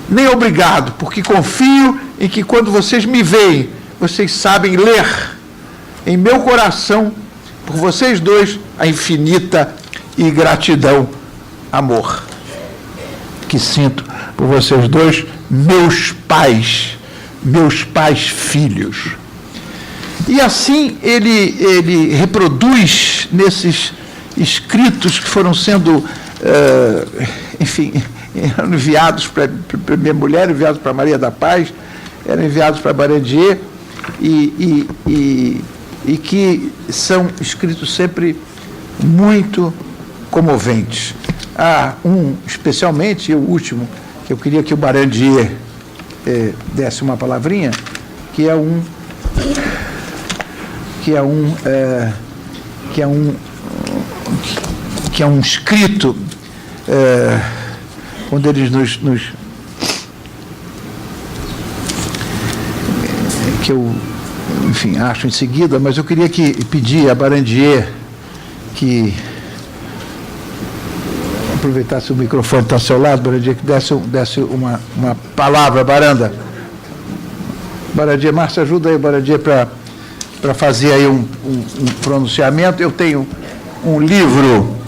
nem obrigado, porque confio em que quando vocês me veem, vocês sabem ler em meu coração, por vocês dois, a infinita e gratidão, amor, que sinto por vocês dois, meus pais filhos. E assim ele reproduz nesses escritos que foram sendo, enfim, eram enviados para minha mulher, enviados para Maria da Paz, eram enviados para Barandier, e que são escritos sempre muito comoventes. Há um, especialmente, e o último, que eu queria que o Barandier desse uma palavrinha, que é um escrito onde eles que eu, enfim, acho em seguida, mas eu queria pedir a Barandier que aproveitasse o microfone que está ao seu lado, Barandier, que desse uma palavra, Barandier, Márcia, ajuda aí, Barandier, para fazer aí um pronunciamento. Eu tenho um livro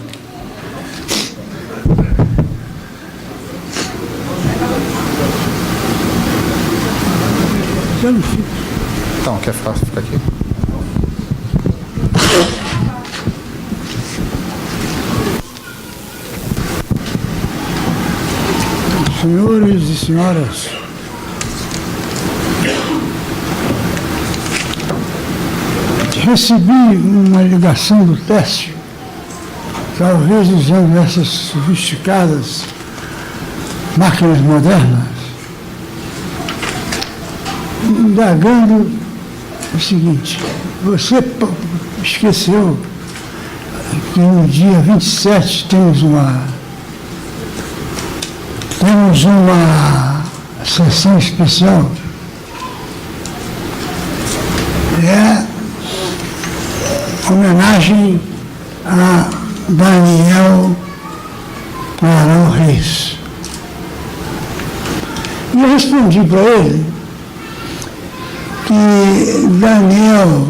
então, quer ficar aqui? Senhores e senhoras, recebi uma ligação do Décio, talvez usando essas sofisticadas máquinas modernas, indagando o seguinte: você esqueceu que no dia 27 temos uma sessão especial. É homenagem a Daniel Maranhão Reis. E eu respondi para ele que Daniel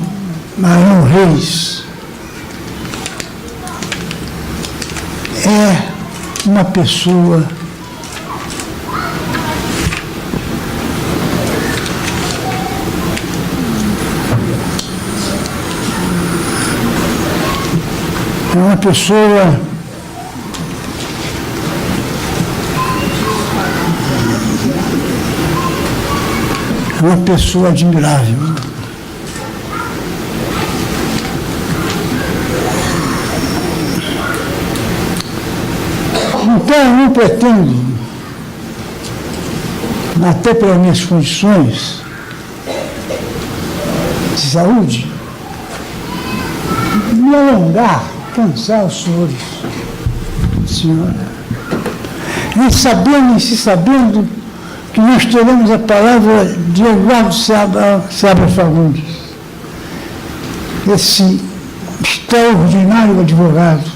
Maranhão Reis é uma pessoa admirável. Então, eu não pretendo, até pelas minhas condições de saúde, me alongar, cansar os senhores, senhora, em se sabendo que nós teremos a palavra de Eduardo Seabra Fagundes, esse extraordinário advogado,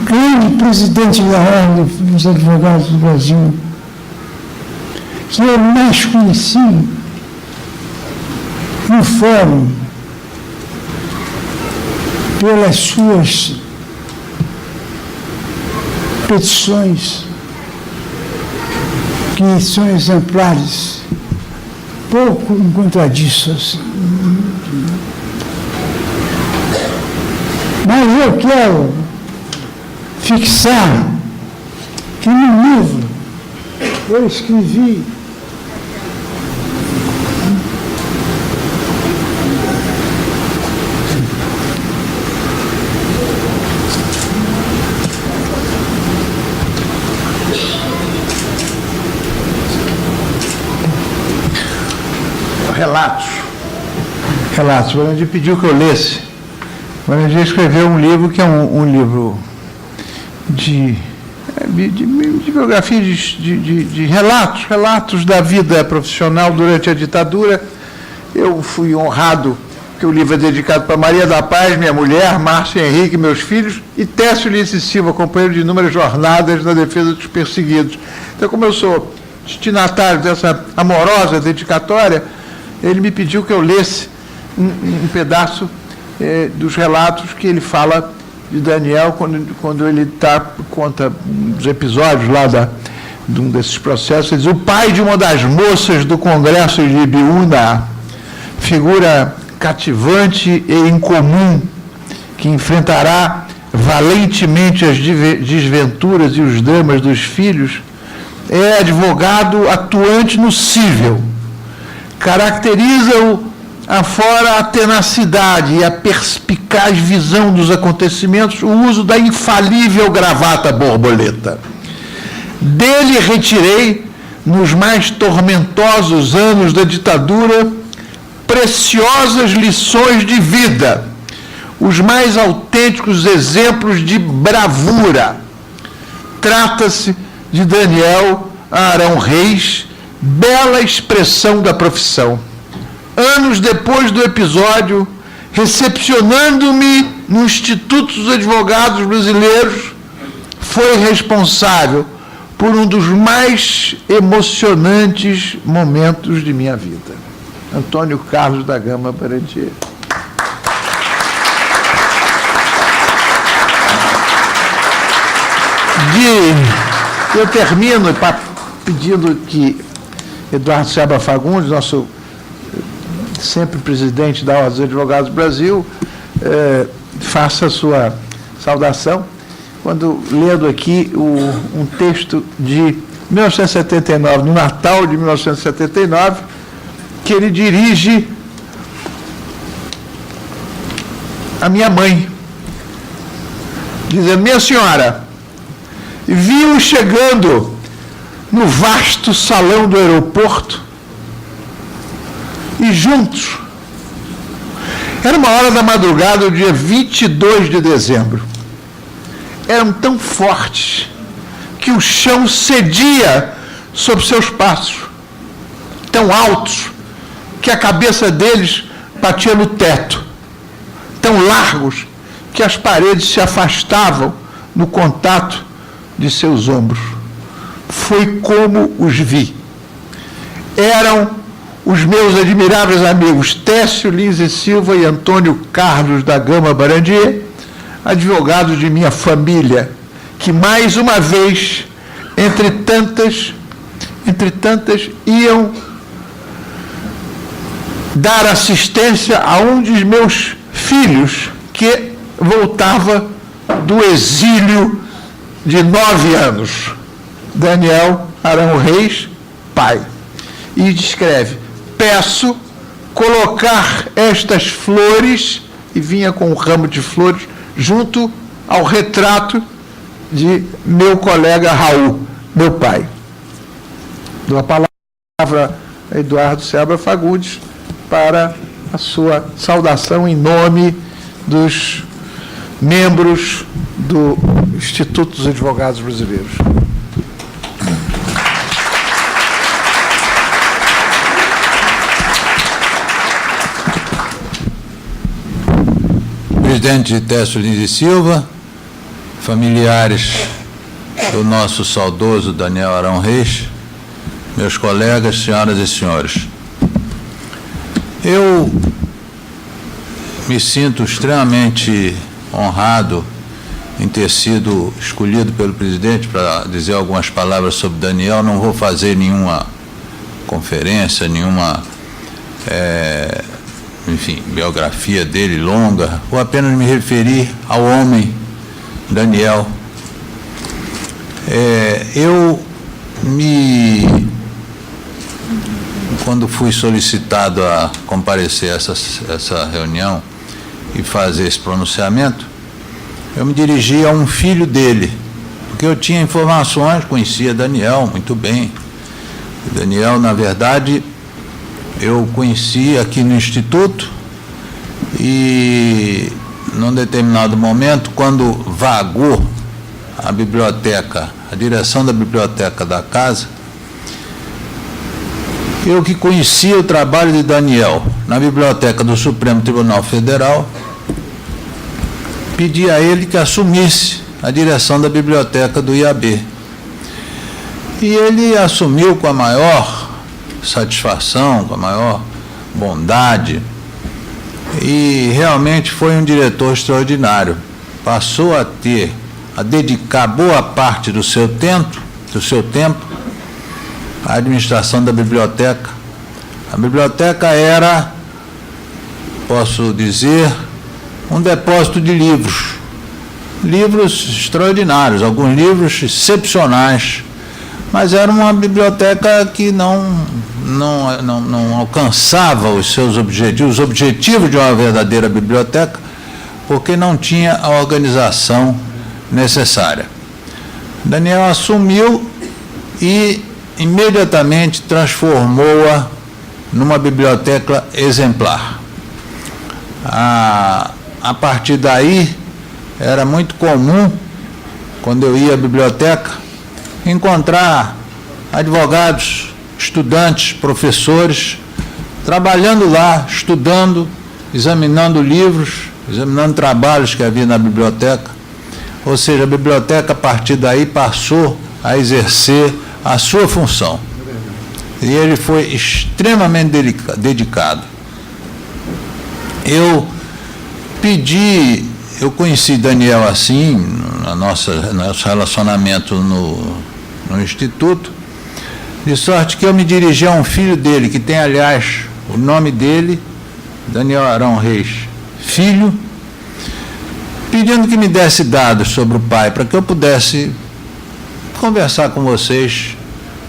grande presidente da Ordem dos Advogados do Brasil, que eu mais conheci no fórum pelas suas petições, que são exemplares, pouco encontradiças. Mas eu quero fixar que no livro eu escrevi Relatos. O Barandier pediu que eu lesse. O Barandier escreveu um livro que é um livro de biografia, de relatos da vida profissional durante a ditadura. Eu fui honrado que o livro é dedicado para Maria da Paz, minha mulher, Márcio Henrique, meus filhos, e Técio Lins e Silva, companheiro de inúmeras jornadas na defesa dos perseguidos. Então, como eu sou destinatário dessa amorosa dedicatória, ele me pediu que eu lesse um pedaço dos relatos que ele fala de Daniel, quando ele conta os episódios lá de um desses processos. Ele diz: o pai de uma das moças do Congresso de Ibiúna, figura cativante e incomum, que enfrentará valentemente as desventuras e os dramas dos filhos, é advogado atuante no cível. Caracteriza-o afora a tenacidade e a perspicaz visão dos acontecimentos, o uso da infalível gravata borboleta. Dele retirei, nos mais tormentosos anos da ditadura, preciosas lições de vida, os mais autênticos exemplos de bravura. Trata-se de Daniel Arão Reis, bela expressão da profissão. Anos depois do episódio, recepcionando-me no Instituto dos Advogados Brasileiros, foi responsável por um dos mais emocionantes momentos de minha vida. Antônio Carlos da Gama Barandier. Eu termino pedindo que Eduardo Seabra Fagundes, nosso sempre presidente da Ordem dos Advogados do Brasil, faça a sua saudação, quando lendo aqui um texto de 1979, no Natal de 1979, que ele dirige à minha mãe, dizendo: minha senhora, vi-o chegando no vasto salão do aeroporto e juntos, era uma hora da madrugada do dia 22 de dezembro, eram tão fortes que o chão cedia sob seus passos, tão altos que a cabeça deles batia no teto, tão largos que as paredes se afastavam no contato de seus ombros. Foi como os vi. Eram os meus admiráveis amigos Técio Lins e Silva e Antônio Carlos da Gama Barandier, advogados de minha família, que mais uma vez, entre tantas, iam dar assistência a um dos meus filhos que voltava do exílio de 9 anos, Daniel Arão Reis, pai. E descreve: peço colocar estas flores, e vinha com um ramo de flores, junto ao retrato de meu colega Raul, meu pai. Dou a palavra a Eduardo Seabra Fagundes para a sua saudação em nome dos membros do Instituto dos Advogados Brasileiros. Presidente Técio Lins e Silva, familiares do nosso saudoso Daniel Arão Reis, meus colegas, senhoras e senhores. Eu me sinto extremamente honrado em ter sido escolhido pelo presidente para dizer algumas palavras sobre Daniel. Não vou fazer nenhuma conferência, nenhuma biografia dele longa, vou apenas me referir ao homem Daniel. Quando fui solicitado a comparecer a essa reunião e fazer esse pronunciamento, eu me dirigi a um filho dele, porque eu tinha informações, conhecia Daniel muito bem. Daniel, na verdade, eu conheci aqui no Instituto e, num determinado momento, quando vagou a biblioteca, a direção da biblioteca da casa, eu que conhecia o trabalho de Daniel na biblioteca do Supremo Tribunal Federal, pedi a ele que assumisse a direção da biblioteca do IAB. E ele assumiu com a maior satisfação, com a maior bondade, e realmente foi um diretor extraordinário. Passou a dedicar boa parte do seu tempo à administração da biblioteca. A biblioteca era, posso dizer, um depósito de livros extraordinários, alguns livros excepcionais, mas era uma biblioteca que não alcançava os seus objetivos, os objetivos de uma verdadeira biblioteca, porque não tinha a organização necessária. Daniel assumiu e imediatamente transformou-a numa biblioteca exemplar. A partir daí, era muito comum, quando eu ia à biblioteca, encontrar advogados, estudantes, professores, trabalhando lá, estudando, examinando livros, examinando trabalhos que havia na biblioteca. Ou seja, a biblioteca, a partir daí, passou a exercer a sua função. E ele foi extremamente dedicado. Eu conheci Daniel assim, no nosso relacionamento no Instituto, de sorte que eu me dirigi a um filho dele, que tem, aliás, o nome dele, Daniel Arão Reis Filho, pedindo que me desse dados sobre o pai, para que eu pudesse conversar com vocês,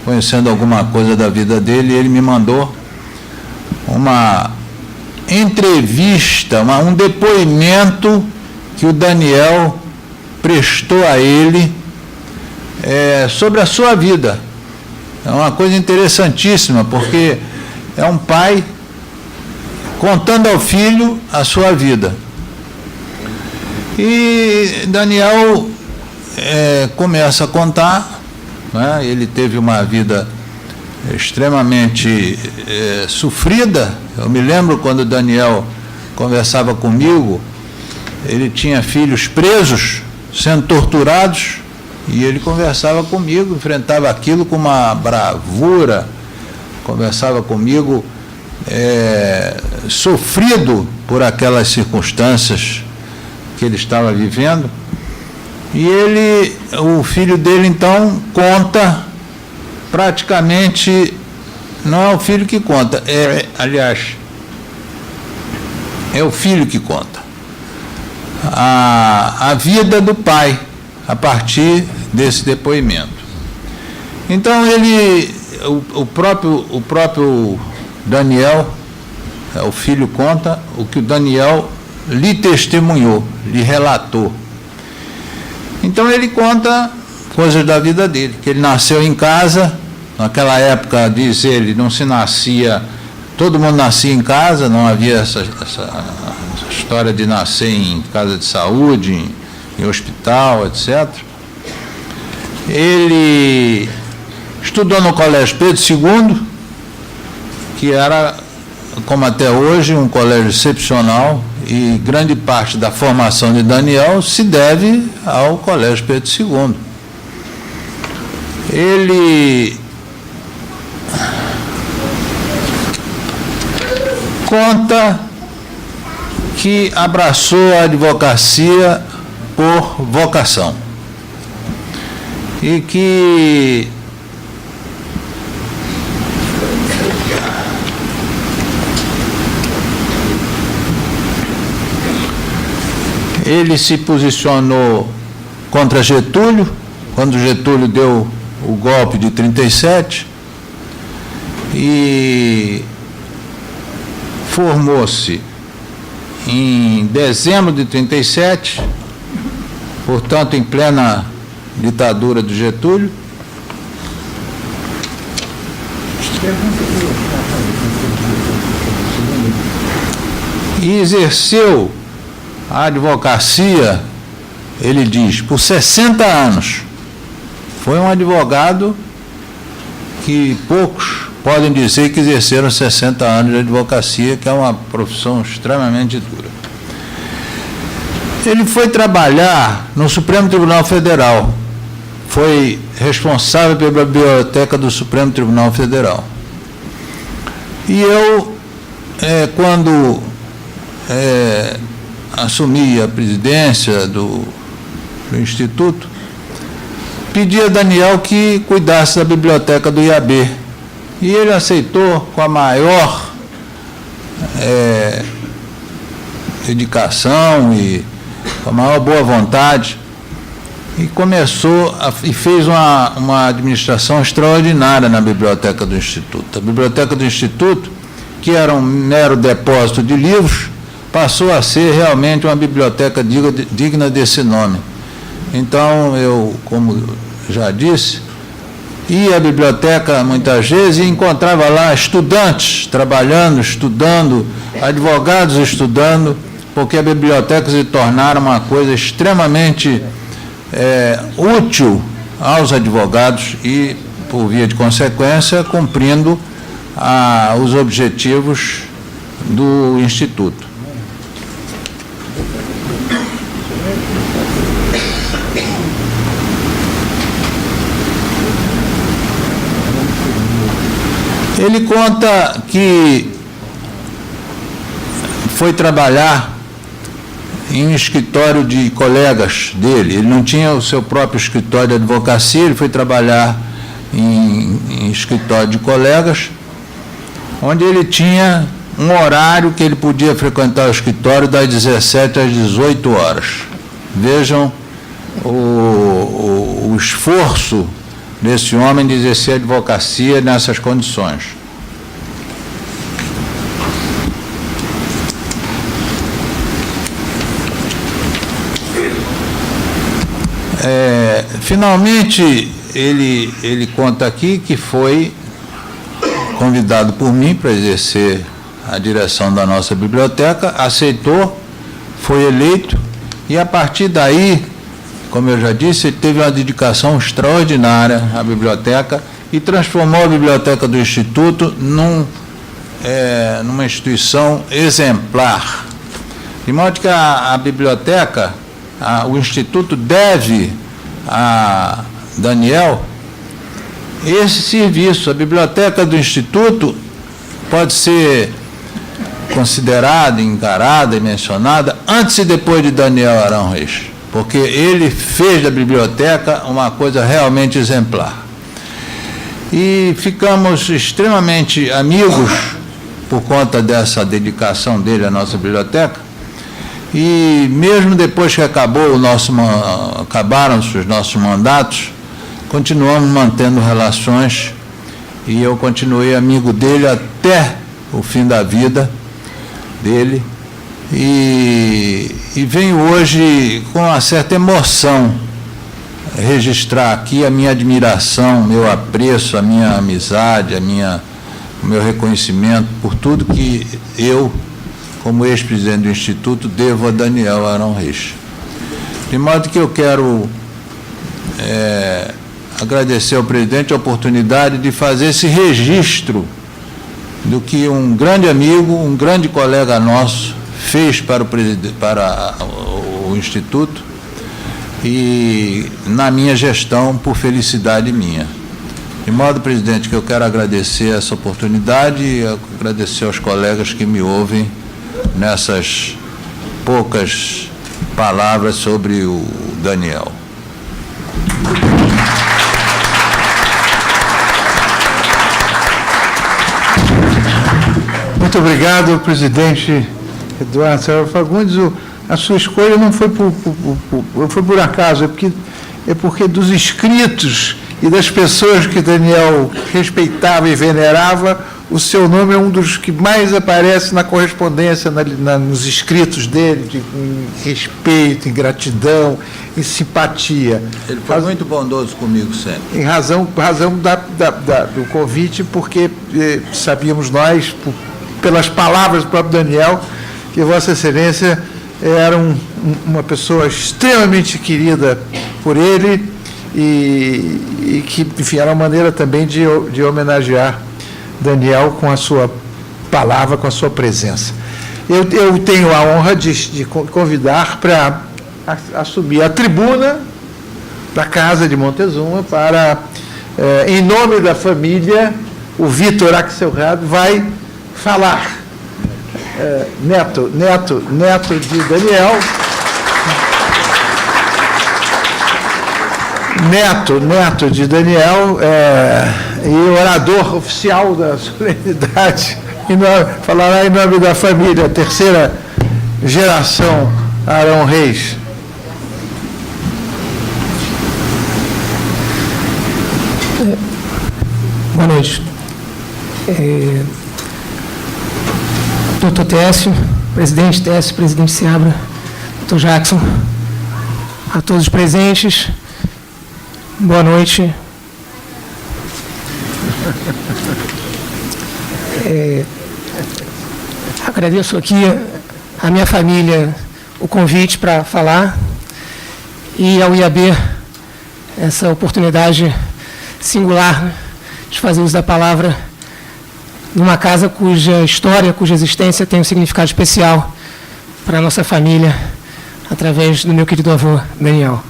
conhecendo alguma coisa da vida dele. E ele me mandou uma entrevista, um depoimento que o Daniel prestou a ele sobre a sua vida. É uma coisa interessantíssima, porque é um pai contando ao filho a sua vida. E Daniel começa a contar, né? Ele teve uma vida extremamente sofrida. Eu me lembro quando Daniel conversava comigo, ele tinha filhos presos, sendo torturados, e ele conversava comigo, enfrentava aquilo com uma bravura, conversava comigo sofrido por aquelas circunstâncias que ele estava vivendo. E o filho dele, então, conta praticamente, não é o filho que conta, aliás, é o filho que conta a vida do pai, a partir desse depoimento. Então, o próprio Daniel, o filho conta o que o Daniel lhe testemunhou, lhe relatou. Então ele conta coisas da vida dele, que ele nasceu em casa. Naquela época, diz ele, não se nascia, todo mundo nascia em casa, não havia essa história de nascer em casa de saúde, em hospital, etc. Ele estudou no Colégio Pedro II, que era, como até hoje, um colégio excepcional, e grande parte da formação de Daniel se deve ao Colégio Pedro II. Ele conta que abraçou a advocacia por vocação e que ele se posicionou contra Getúlio, quando Getúlio deu o golpe de 37, e formou-se em dezembro de 37, portanto, em plena ditadura do Getúlio. e exerceu a advocacia, ele diz, por 60 anos. Foi um advogado que poucos podem dizer que exerceram 60 anos de advocacia, que é uma profissão extremamente dura. Ele foi trabalhar no Supremo Tribunal Federal, foi responsável pela biblioteca do Supremo Tribunal Federal. E eu, quando assumi a presidência do Instituto, pedi a Daniel que cuidasse da biblioteca do IAB. E ele aceitou com a maior dedicação e com a maior boa vontade, e começou e fez uma administração extraordinária na biblioteca do Instituto. A biblioteca do Instituto, que era um mero depósito de livros, passou a ser realmente uma biblioteca digna desse nome. Então, eu, como já disse, ia à biblioteca muitas vezes e encontrava lá estudantes trabalhando, estudando, advogados estudando, porque a biblioteca se tornara uma coisa extremamente útil aos advogados e, por via de consequência, cumprindo os objetivos do Instituto. Ele conta que foi trabalhar em um escritório de colegas dele. Ele não tinha o seu próprio escritório de advocacia, ele foi trabalhar em escritório de colegas, onde ele tinha um horário que ele podia frequentar o escritório das 17 às 18 horas. Vejam o esforço desse homem de exercer advocacia nessas condições. Finalmente, ele conta aqui que foi convidado por mim para exercer a direção da nossa biblioteca, aceitou, foi eleito, e a partir daí, como eu já disse, ele teve uma dedicação extraordinária à biblioteca e transformou a biblioteca do Instituto numa instituição exemplar. De modo que a biblioteca, o Instituto deve a Daniel esse serviço. A biblioteca do Instituto pode ser considerada, encarada e mencionada antes e depois de Daniel Arão Reis, porque ele fez da biblioteca uma coisa realmente exemplar. E ficamos extremamente amigos por conta dessa dedicação dele à nossa biblioteca, e mesmo depois que acabaram-se os nossos mandatos, continuamos mantendo relações, e eu continuei amigo dele até o fim da vida dele, e venho hoje com uma certa emoção registrar aqui a minha admiração, meu apreço, a minha amizade, o meu reconhecimento por tudo que eu, como ex-presidente do Instituto, devo a Daniel Arão Reis. De modo que eu quero agradecer ao presidente a oportunidade de fazer esse registro do que um grande amigo, um grande colega nosso fez para o Instituto e na minha gestão, por felicidade minha. De modo, presidente, que eu quero agradecer essa oportunidade e agradecer aos colegas que me ouvem nessas poucas palavras sobre o Daniel. Muito obrigado, presidente Eduardo Serra Fagundes. A sua escolha não foi por acaso, é porque dos inscritos e das pessoas que Daniel respeitava e venerava, o seu nome é um dos que mais aparece na correspondência, nos escritos dele, em respeito, em gratidão, em simpatia. Ele foi muito bondoso comigo sempre. Em razão do convite, porque sabíamos nós, pelas palavras do próprio Daniel, que Vossa Excelência era uma pessoa extremamente querida por ele e que, enfim, era uma maneira também de homenagear Daniel com a sua palavra, com a sua presença. Eu tenho a honra de convidar para assumir a tribuna da Casa de Montezuma para, em nome da família, o Vitor Axelrad vai falar. Neto de Daniel. Neto de Daniel e orador oficial da solenidade, falará em nome da família, a terceira geração Arão Reis. Boa noite. Doutor Técio, presidente Seabra, doutor Jackson, a todos os presentes, boa noite. Agradeço aqui à minha família o convite para falar e ao IAB essa oportunidade singular de fazer uso da palavra numa casa cuja história, cuja existência tem um significado especial para a nossa família, através do meu querido avô, Daniel.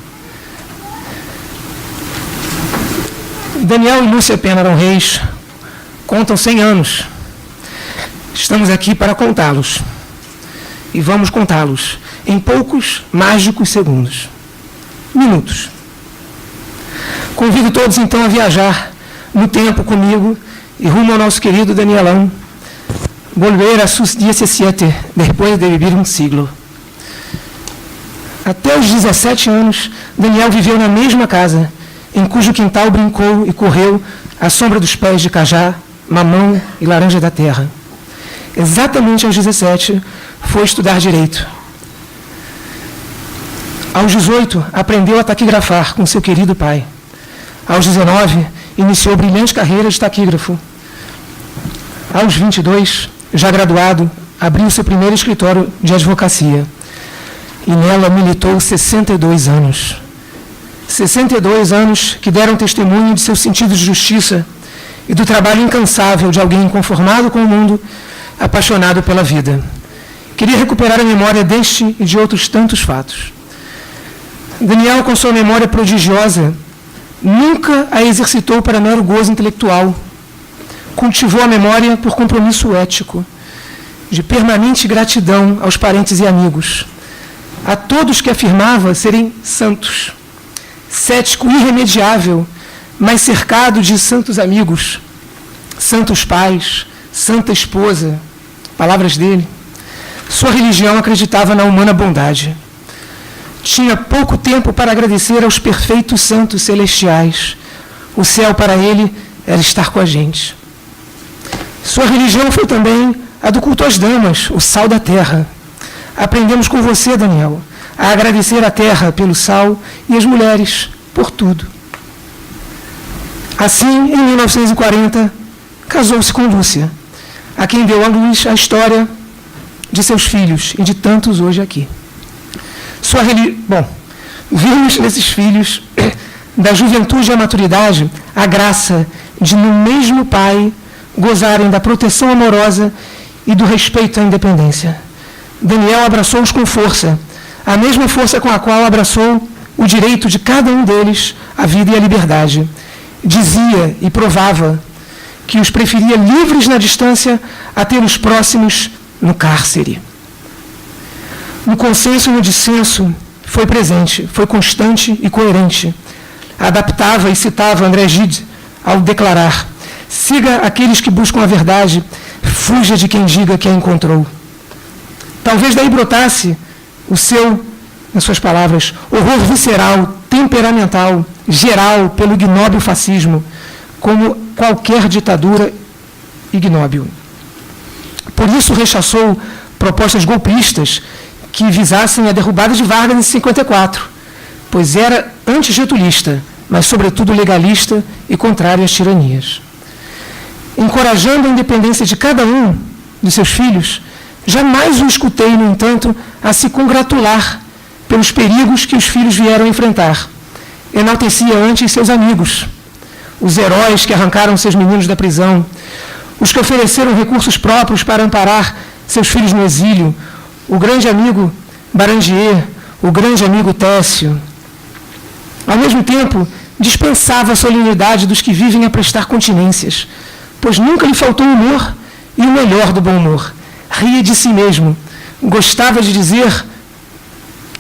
Daniel e Lúcia Pena Arão Reis contam 100 anos. Estamos aqui para contá-los. E vamos contá-los em poucos mágicos segundos. Minutos. Convido todos, então, a viajar no tempo comigo y rumo a nosso querido Danielão, volver a sus 17, depois de vivir um siglo. Até os 17 anos, Daniel viveu na mesma casa, em cujo quintal brincou e correu à sombra dos pés de cajá, mamão e laranja da terra. Exatamente aos 17, foi estudar direito. Aos 18, aprendeu a taquigrafar com seu querido pai. Aos 19, iniciou brilhante carreira de taquígrafo. Aos 22, já graduado, abriu seu primeiro escritório de advocacia. E nela militou 62 anos. 62 anos que deram testemunho de seu sentido de justiça e do trabalho incansável de alguém inconformado com o mundo, apaixonado pela vida. Queria recuperar a memória deste e de outros tantos fatos. Daniel, com sua memória prodigiosa, nunca a exercitou para mero gozo intelectual. Cultivou a memória por compromisso ético, de permanente gratidão aos parentes e amigos, a todos que afirmava serem santos, cético irremediável, mas cercado de santos amigos, santos pais, santa esposa, palavras dele. Sua religião acreditava na humana bondade. Tinha pouco tempo para agradecer aos perfeitos santos celestiais. O céu para ele era estar com a gente. Sua religião foi também a do culto às damas, o sal da terra. Aprendemos com você, Daniel, a agradecer a terra pelo sal e as mulheres por tudo. Assim, em 1940, casou-se com Lúcia, a quem deu à luz a história de seus filhos e de tantos hoje aqui. Vimos nesses filhos, da juventude à maturidade, a graça de, no mesmo pai, gozarem da proteção amorosa e do respeito à independência. Daniel abraçou-os com força, a mesma força com a qual abraçou o direito de cada um deles à vida e à liberdade. Dizia e provava que os preferia livres na distância a ter os próximos no cárcere. No consenso e no dissenso foi presente, foi constante e coerente. Adaptava e citava André Gide ao declarar: siga aqueles que buscam a verdade, fuja de quem diga que a encontrou. Talvez daí brotasse o seu, nas suas palavras, horror visceral, temperamental, geral pelo ignóbil fascismo, como qualquer ditadura ignóbil. Por isso rechaçou propostas golpistas que visassem a derrubada de Vargas em 54, pois era antigetulista, mas sobretudo legalista e contrário às tiranias. Encorajando a independência de cada um de seus filhos, Jamais o escutei, no entanto, a se congratular pelos perigos que os filhos vieram enfrentar. Enaltecia antes seus amigos, os heróis que arrancaram seus meninos da prisão, os que ofereceram recursos próprios para amparar seus filhos no exílio, o grande amigo Barandier, o grande amigo Técio. Ao mesmo tempo, dispensava a solenidade dos que vivem a prestar continências, pois nunca lhe faltou humor e o melhor do bom humor. Ria de si mesmo. Gostava de dizer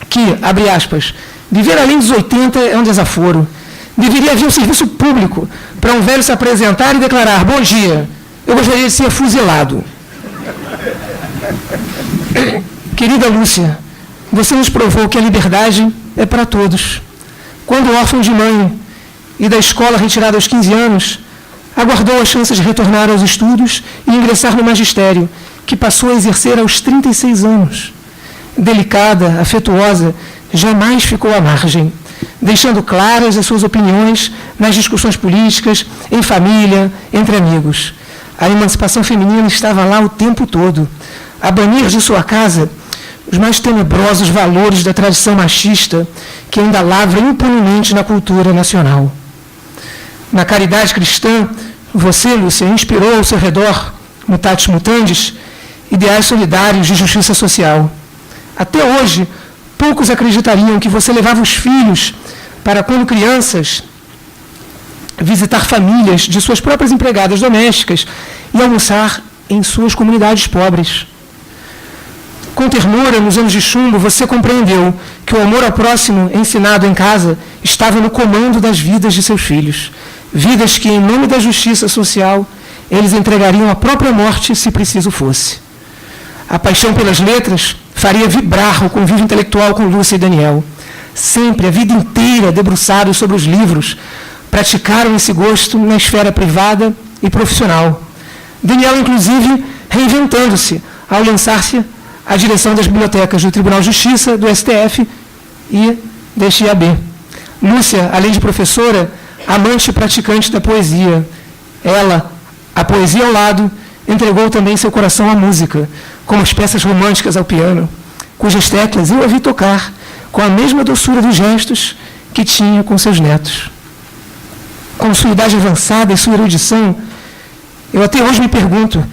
que, abre aspas, viver além dos 80 é um desaforo. Deveria haver um serviço público para um velho se apresentar e declarar: bom dia, eu gostaria de ser fuzilado. Querida Lúcia, você nos provou que a liberdade é para todos. Quando órfão de mãe e da escola retirado aos 15 anos, aguardou a chance de retornar aos estudos e ingressar no magistério, que passou a exercer aos 36 anos. Delicada, afetuosa, jamais ficou à margem, deixando claras as suas opiniões nas discussões políticas, em família, entre amigos. A emancipação feminina estava lá o tempo todo, a banir de sua casa os mais tenebrosos valores da tradição machista que ainda lavra impunemente na cultura nacional. Na caridade cristã, você, Lúcia, inspirou ao seu redor, mutatis mutandis, ideais solidários de justiça social. Até hoje, poucos acreditariam que você levava os filhos para, quando crianças, visitar famílias de suas próprias empregadas domésticas e almoçar em suas comunidades pobres. Com ternura, nos anos de chumbo, você compreendeu que o amor ao próximo, ensinado em casa, estava no comando das vidas de seus filhos. Vidas que, em nome da justiça social, eles entregariam a própria morte, se preciso fosse. A paixão pelas letras faria vibrar o convívio intelectual com Lúcia e Daniel. Sempre, a vida inteira, debruçados sobre os livros, praticaram esse gosto na esfera privada e profissional. Daniel, inclusive, reinventando-se ao lançar-se à direção das bibliotecas do Tribunal de Justiça, do STF e deste IAB. Lúcia, além de professora, amante e praticante da poesia. Ela, a poesia ao lado, entregou também seu coração à música, como as peças românticas ao piano, cujas teclas eu a vi tocar com a mesma doçura dos gestos que tinha com seus netos. Com sua idade avançada e sua erudição, eu até hoje me pergunto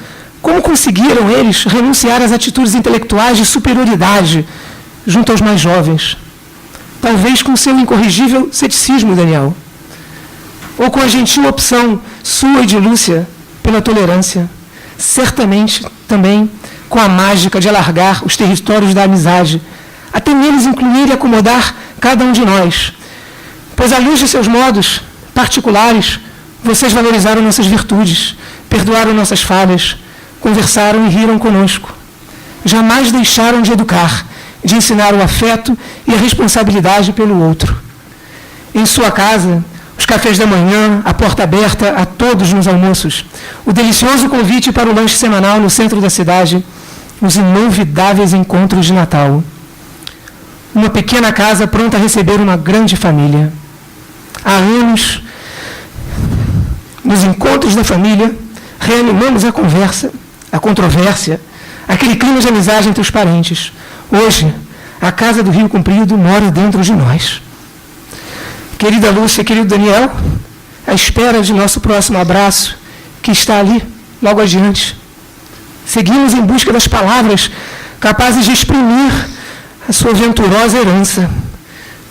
como conseguiram eles renunciar às atitudes intelectuais de superioridade junto aos mais jovens. Talvez com seu incorrigível ceticismo, Daniel, ou com a gentil opção sua e de Lúcia pela tolerância. Certamente também com a mágica de alargar os territórios da amizade, até neles incluir e acomodar cada um de nós. Pois, à luz de seus modos particulares, vocês valorizaram nossas virtudes, perdoaram nossas falhas, conversaram e riram conosco. Jamais deixaram de educar, de ensinar o afeto e a responsabilidade pelo outro. Em sua casa, os cafés da manhã, a porta aberta a todos nos almoços, o delicioso convite para o lanche semanal no centro da cidade, os inolvidáveis encontros de Natal. Uma pequena casa pronta a receber uma grande família. Há anos, nos encontros da família, reanimamos a conversa, a controvérsia, aquele clima de amizade entre os parentes. Hoje, a Casa do Rio Comprido mora dentro de nós. Querida Lúcia, querido Daniel, à espera de nosso próximo abraço, que está ali, logo adiante. Seguimos em busca das palavras capazes de exprimir a sua venturosa herança.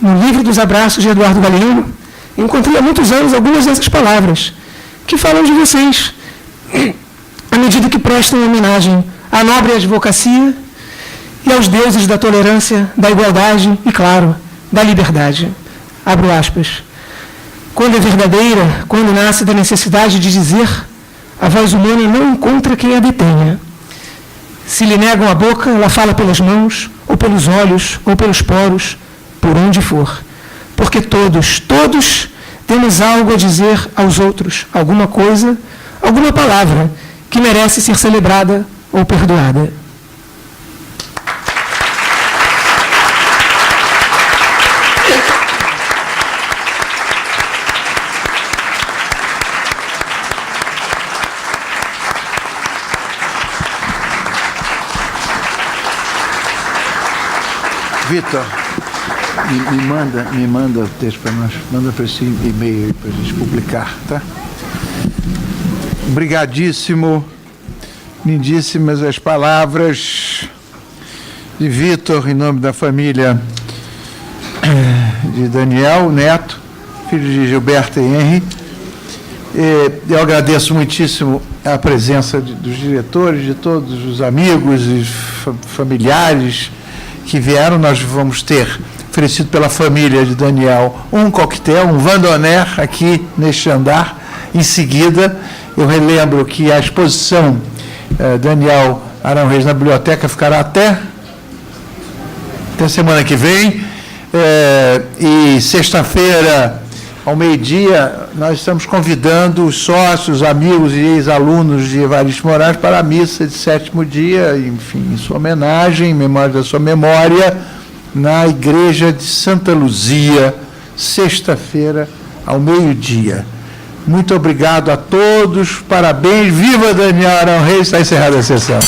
No livro dos abraços de Eduardo Galeano, encontrei há muitos anos algumas dessas palavras, que falam de vocês, à medida que prestam homenagem à nobre advocacia e aos deuses da tolerância, da igualdade e, claro, da liberdade. Abro aspas. Quando é verdadeira, quando nasce da necessidade de dizer, a voz humana não encontra quem a detenha. Se lhe negam a boca, ela fala pelas mãos, ou pelos olhos, ou pelos poros, por onde for. Porque todos temos algo a dizer aos outros, alguma coisa, alguma palavra que merece ser celebrada ou perdoada. Vitor, me manda o texto para nós, manda para esse e-mail para a gente publicar, tá? Obrigadíssimo, lindíssimas as palavras de Vitor, em nome da família de Daniel Neto, filho de Gilberto e Henry. Eu agradeço muitíssimo a presença dos diretores, de todos os amigos e familiares que vieram. Nós vamos ter oferecido pela família de Daniel um coquetel, um Vandoner, aqui neste andar. Em seguida, eu relembro que a exposição Daniel Arão Reis na biblioteca ficará até semana que vem. E sexta-feira, ao meio-dia, nós estamos convidando os sócios, amigos e ex-alunos de Evaristo Moraes para a missa de 7º dia, enfim, em sua homenagem, em memória da sua memória, na igreja de Santa Luzia, sexta-feira, ao meio-dia. Muito obrigado a todos, parabéns, viva Daniel Arão Reis, está encerrada a sessão.